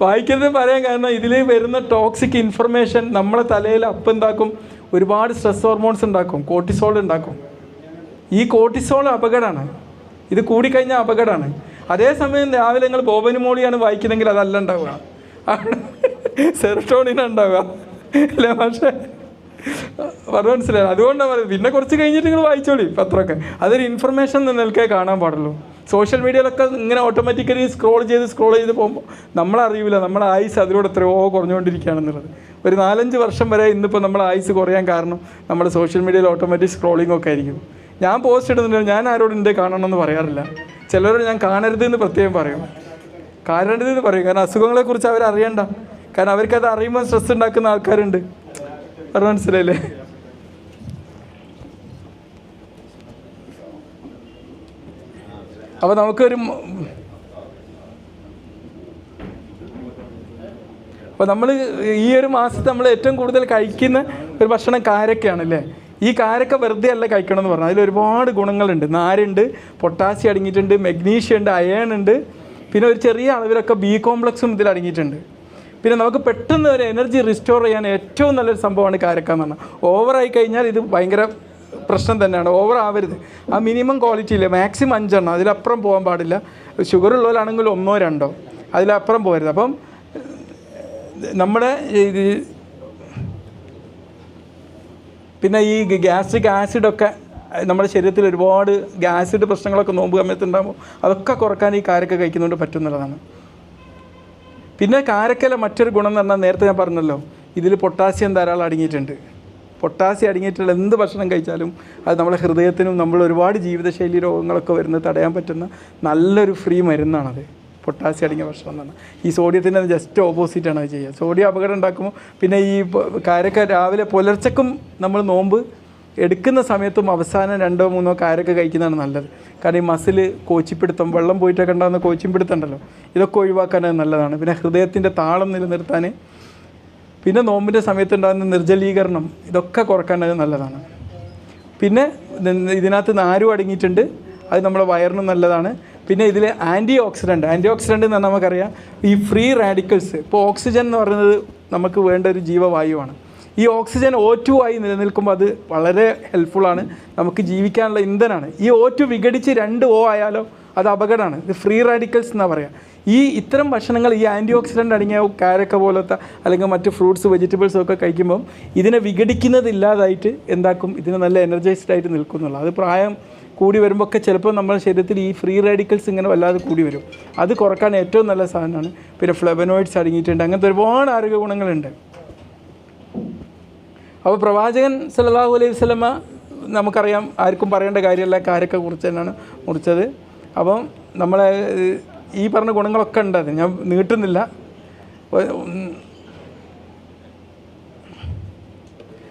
[SPEAKER 1] വായിക്കുന്നത് പറയാൻ കാരണം ഇതിൽ വരുന്ന ടോക്സിക് ഇൻഫർമേഷൻ നമ്മളെ തലയിൽ അപ്പം എന്താക്കും, ഒരുപാട് സ്ട്രെസ് ഹോർമോൺസ് ഉണ്ടാക്കും, കോർട്ടിസോൾ ഉണ്ടാക്കും. ഈ കോർട്ടിസോൾ അപകടമാണ്, ഇത് കൂടിക്കഴിഞ്ഞാൽ അപകടമാണ്. അതേസമയം രാവിലെ നിങ്ങൾ ബോബനുമോളിയാണ് വായിക്കുന്നതെങ്കിൽ അതല്ല ഉണ്ടാവുക, സെറട്ടോണിൻ ഉണ്ടാവുക അല്ലേ? പക്ഷേ പറഞ്ഞു മനസ്സിലായി. അതുകൊണ്ടാണ് പറയുന്നത്. പിന്നെ കുറച്ച് കഴിഞ്ഞിട്ട് നിങ്ങൾ വായിച്ചോളി പത്രമൊക്കെ. അതൊരു ഇൻഫർമേഷൻ നിൽക്കേ കാണാൻ പാടുള്ളൂ. സോഷ്യൽ മീഡിയയിലൊക്കെ ഇങ്ങനെ ഓട്ടോമാറ്റിക്കലി സ്ക്രോൾ ചെയ്ത് പോകുമ്പോൾ നമ്മളറിയില്ല നമ്മുടെ ആയുസ് അതിലൂടെ എത്രയോ കുറഞ്ഞുകൊണ്ടിരിക്കുകയാണെന്നുള്ളത്. ഒരു 4-5 വർഷം വരെ ഇന്നിപ്പോൾ നമ്മുടെ ആയുസ് കുറയാൻ കാരണം നമ്മുടെ സോഷ്യൽ മീഡിയയിൽ ഓട്ടോമാറ്റിക് സ്ക്രോളിംഗ് ഒക്കെ ആയിരിക്കും. ഞാൻ പോസ്റ്റ് ഇടുന്നുണ്ട്, ഞാൻ ആരോടും എൻ്റെ കാണണമെന്ന് പറയാറില്ല. ചിലരോട് ഞാൻ കാണരുതെന്ന് പ്രത്യേകം പറയും, കാണരുതെന്ന് പറയും. കാരണം അസുഖങ്ങളെക്കുറിച്ച് അവരറിയണ്ട, കാരണം അവർക്കത് അറിയുമ്പോൾ സ്ട്രെസ് ഉണ്ടാക്കുന്ന ആൾക്കാരുണ്ട്. പറഞ്ഞു മനസ്സിലായില്ലേ? അപ്പോൾ നമ്മൾ ഈ ഒരു മാസത്തെ നമ്മൾ ഏറ്റവും കൂടുതൽ കഴിക്കുന്ന ഒരു ഭക്ഷണം കാരക്കയാണല്ലേ. ഈ കാരക്ക വെറുതെ അല്ല കഴിക്കണം എന്ന് പറഞ്ഞാൽ അതിലൊരുപാട് ഗുണങ്ങളുണ്ട്. നാരുണ്ട്, പൊട്ടാസ്യം അടങ്ങിയിട്ടുണ്ട്, മെഗ്നീഷ്യം ഉണ്ട്, അയൺ ഉണ്ട്, പിന്നെ ഒരു ചെറിയ അളവിലൊക്കെ ബി കോംപ്ലക്സും ഇതിൽ അടങ്ങിയിട്ടുണ്ട്. പിന്നെ നമുക്ക് പെട്ടെന്ന് ഒരു എനർജി റിസ്റ്റോർ ചെയ്യാൻ ഏറ്റവും നല്ലൊരു സംഭവമാണ് കാരക്ക എന്ന് പറഞ്ഞാൽ. ഓവറായി കഴിഞ്ഞാൽ ഇത് ഭയങ്കര പ്രശ്നം തന്നെയാണ്. ഓവർ ആവരുത്. ആ മിനിമം ക്വാളിറ്റി ഇല്ലേ, മാക്സിമം 5 എണ്ണം, അതിലപ്പുറം പോകാൻ പാടില്ല. ഷുഗർ ഉള്ളവരാണെങ്കിൽ 1-2 അതിലപ്പുറം പോകരുത്. അപ്പം നമ്മുടെ പിന്നെ ഈ ഗ്യാസ്ട്രിക് ആസിഡൊക്കെ നമ്മുടെ ശരീരത്തിൽ ഒരുപാട് ആസിഡ് പ്രശ്നങ്ങളൊക്കെ നോമ്പ് സമയത്തുണ്ടാകുമ്പോൾ അതൊക്കെ കുറക്കാൻ ഈ കാരക്ക കഴിക്കുന്നതുകൊണ്ട് പറ്റുന്നുള്ളതാണ്. പിന്നെ കാരക്കയിലെ മറ്റൊരു ഗുണം എന്ന് പറഞ്ഞാൽ നേരത്തെ ഞാൻ പറഞ്ഞല്ലോ, ഇതിൽ പൊട്ടാസ്യം ധാരാളം അടങ്ങിയിട്ടുണ്ട്. പൊട്ടാസ്യം അടങ്ങിയിട്ടുള്ള എന്ത് ഭക്ഷണം കഴിച്ചാലും അത് നമ്മുടെ ഹൃദയത്തിനും നമ്മൾ ഒരുപാട് ജീവിതശൈലി രോഗങ്ങളൊക്കെ വരുന്നത് തടയാൻ പറ്റുന്ന നല്ലൊരു ഫ്രീ മരുന്നാണത്, പൊട്ടാസ്യം അടങ്ങിയ ഭക്ഷണം എന്ന് പറഞ്ഞാൽ. ഈ സോഡിയത്തിൻ്റെ ജസ്റ്റ് ഓപ്പോസിറ്റാണ് അത് ചെയ്യുക. സോഡിയം അപകടം ഉണ്ടാക്കുമ്പോൾ പിന്നെ ഈ കാരക്ക രാവിലെ പുലർച്ചക്കും നമ്മൾ നോമ്പ് എടുക്കുന്ന സമയത്തും അവസാനം 2-3 കാരക്ക കഴിക്കുന്നതാണ് നല്ലത്. കാരണം ഈ മസിൽ കോച്ചിപ്പിടുത്തം, വെള്ളം പോയിട്ടൊക്കെ ഉണ്ടാകുന്ന കോച്ചിപ്പിടുത്തം ഉണ്ടല്ലോ, ഇതൊക്കെ ഒഴിവാക്കാൻ നല്ലതാണ്. പിന്നെ ഹൃദയത്തിൻ്റെ താളം നിലനിർത്താൻ, പിന്നെ നോമ്പിൻ്റെ സമയത്തുണ്ടാകുന്ന നിർജ്ജലീകരണം, ഇതൊക്കെ കുറക്കാൻ അത് നല്ലതാണ്. പിന്നെ ഇതിനകത്ത് നാരും അടങ്ങിയിട്ടുണ്ട്, അത് നമ്മുടെ വയറിന് നല്ലതാണ്. പിന്നെ ഇതിൽ ആൻറ്റി ഓക്സിഡൻ്റ് എന്ന് പറഞ്ഞാൽ നമുക്കറിയാം ഈ ഫ്രീ റാഡിക്കൽസ്. ഇപ്പോൾ ഓക്സിജൻ എന്ന് പറയുന്നത് നമുക്ക് വേണ്ട ഒരു ജീവവായുവാണ്. ഈ ഓക്സിജൻ O2 ആയി നിലനിൽക്കുമ്പോൾ അത് വളരെ ഹെൽപ്ഫുള്ളാണ്, നമുക്ക് ജീവിക്കാനുള്ള ഇന്ധനമാണ്. ഈ O2 വിഘടിച്ച് 2 O ആയാലോ അത് അപകടമാണ്. ഇത് ഫ്രീ റാഡിക്കൽസ് എന്നാണ് പറയുക. ഇത്തരം ഭക്ഷണങ്ങൾ, ഈ ആൻറ്റി ഓക്സിഡൻ്റ് അടങ്ങിയ കാരക്ക പോലത്തെ അല്ലെങ്കിൽ മറ്റ് ഫ്രൂട്ട്സ് വെജിറ്റബിൾസും ഒക്കെ കഴിക്കുമ്പം ഇതിനെ വിഘടിക്കുന്നതില്ലാതായിട്ട് എന്താക്കും, ഇതിന് നല്ല എനർജൈസ്ഡ് ആയിട്ട് നിൽക്കുന്നുള്ളൂ. അത് പ്രായം കൂടി വരുമ്പോൾ ഒക്കെ ചിലപ്പോൾ നമ്മുടെ ശരീരത്തിൽ ഈ ഫ്രീ റാഡിക്കൽസ് ഇങ്ങനെ വല്ലാതെ കൂടി വരും. അത് കുറക്കാൻ ഏറ്റവും നല്ല സാധനമാണ്. പിന്നെ ഫ്ലെവനോയിഡ്സ് അടങ്ങിയിട്ടുണ്ട്, അങ്ങനത്തെ ഒരുപാട് ആരോഗ്യ ഗുണങ്ങളുണ്ട്. അപ്പോൾ പ്രവാചകൻ സല്ലല്ലാഹു അലൈഹി വസല്ലമ നമുക്കറിയാം, ആർക്കും പറയേണ്ട കാര്യമല്ല, കാരക്ക കുറിച്ച് തന്നെയാണ് മുറിച്ചത്. അപ്പം നമ്മളെ ഈ പറഞ്ഞ ഗുണങ്ങളൊക്കെ ഉണ്ട്, അത് ഞാൻ നീട്ടുന്നില്ല.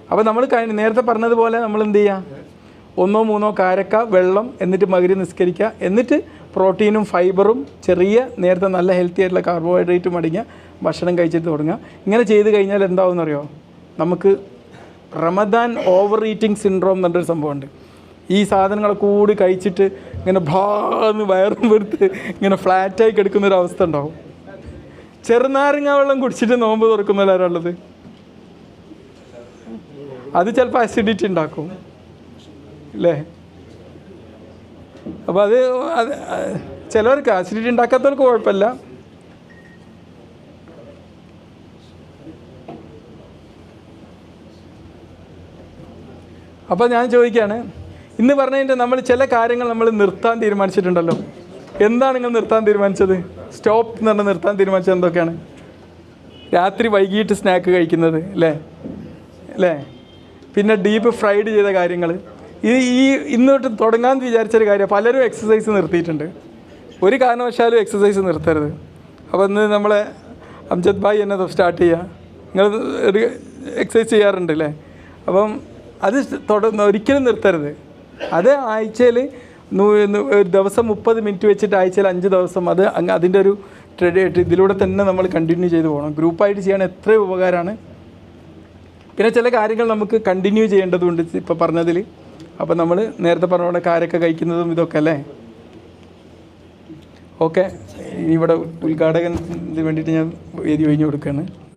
[SPEAKER 1] അപ്പോൾ നമ്മൾ നേരത്തെ പറഞ്ഞതുപോലെ നമ്മൾ എന്ത് ചെയ്യുക, 1-3 കാരക്ക, വെള്ളം, എന്നിട്ട് മഗ്‌രിബ് നിസ്കരിക്കുക, എന്നിട്ട് പ്രോട്ടീനും ഫൈബറും ചെറിയ നേരത്തെ നല്ല ഹെൽത്തി ആയിട്ടുള്ള കാർബോഹൈഡ്രേറ്റും അടങ്ങിയ ഭക്ഷണം കഴിച്ചിട്ട് തുടങ്ങുക. ഇങ്ങനെ ചെയ്ത് കഴിഞ്ഞാൽ എന്താവുമെന്നറിയോ, നമുക്ക് റമദാൻ ഓവർ ഈറ്റിംഗ് സിൻഡ്രോം എന്നൊരു സംഭവമുണ്ട്. ഈ സാധനങ്ങൾ കൂടി കഴിച്ചിട്ട് ഇങ്ങനെ ഭാന്ന് വയറും വെറുത്ത് ഇങ്ങനെ ഫ്ലാറ്റായി കിടക്കുന്നൊരവസ്ഥ ഉണ്ടാവും. ചെറുനാരങ്ങ വെള്ളം കുടിച്ചിട്ട് നോമ്പ് തുറക്കുന്നവരാളുള്ളത്, അത് ചിലപ്പോൾ അസിഡിറ്റി ഉണ്ടാക്കും അല്ലേ. അപ്പോൾ അത് ചിലവർക്ക് അസിഡിറ്റി ഉണ്ടാക്കാത്തവർക്ക് കുഴപ്പമില്ല. അപ്പോൾ ഞാൻ ചോദിക്കുകയാണ്, ഇന്ന് പറഞ്ഞതിൻ്റെ നമ്മൾ ചില കാര്യങ്ങൾ നമ്മൾ നിർത്താൻ തീരുമാനിച്ചിട്ടുണ്ടല്ലോ. എന്താണ് നിങ്ങൾ നിർത്താൻ തീരുമാനിച്ചത്? സ്റ്റോപ്പ് എന്ന് പറഞ്ഞാൽ നിർത്താൻ തീരുമാനിച്ചത് എന്തൊക്കെയാണ്? രാത്രി വൈകിട്ട് സ്നാക്ക് കഴിക്കുന്നത് അല്ലേ, പിന്നെ ഡീപ്പ് ഫ്രൈഡ് ചെയ്ത കാര്യങ്ങൾ. ഇന്നോട്ട് തുടങ്ങാമെന്ന് വിചാരിച്ചൊരു കാര്യം, പലരും എക്സസൈസ് നിർത്തിയിട്ടുണ്ട്. ഒരു കാരണവശാലും എക്സസൈസ് നിർത്തരുത്. അപ്പോൾ ഇന്ന് നമ്മളെ അംജദ് ഭായി എന്നെ സ്റ്റാർട്ട് ചെയ്യുക, നിങ്ങൾ ഒരു എക്സസൈസ് ചെയ്യാറുണ്ട് അല്ലേ. അപ്പം അത് ഒരിക്കലും നിർത്തരുത്. അത് ആഴ്ചയിൽ ദിവസം 30 മിനിറ്റ് വെച്ചിട്ട് ആഴ്ചയിൽ 5 ദിവസം അത് അതിൻ്റെ ഒരു ഇതിലൂടെ തന്നെ നമ്മൾ കണ്ടിന്യൂ ചെയ്ത് പോകണം. ഗ്രൂപ്പായിട്ട് ചെയ്യാൻ എത്ര ഉപകാരമാണ്. പിന്നെ ചില കാര്യങ്ങൾ നമുക്ക് കണ്ടിന്യൂ ചെയ്യേണ്ടതുണ്ട് ഇപ്പോൾ പറഞ്ഞതിൽ. അപ്പോൾ നമ്മൾ നേരത്തെ പറഞ്ഞ പോലെ കാരക്ക കഴിക്കുന്നതും ഇതൊക്കെ അല്ലേ. ഓക്കെ. ഇവിടെ ഉദ്ഘാടകത്തിന് വേണ്ടിയിട്ട് ഞാൻ വേദി ഒഴിഞ്ഞു കൊടുക്കുകയാണ്.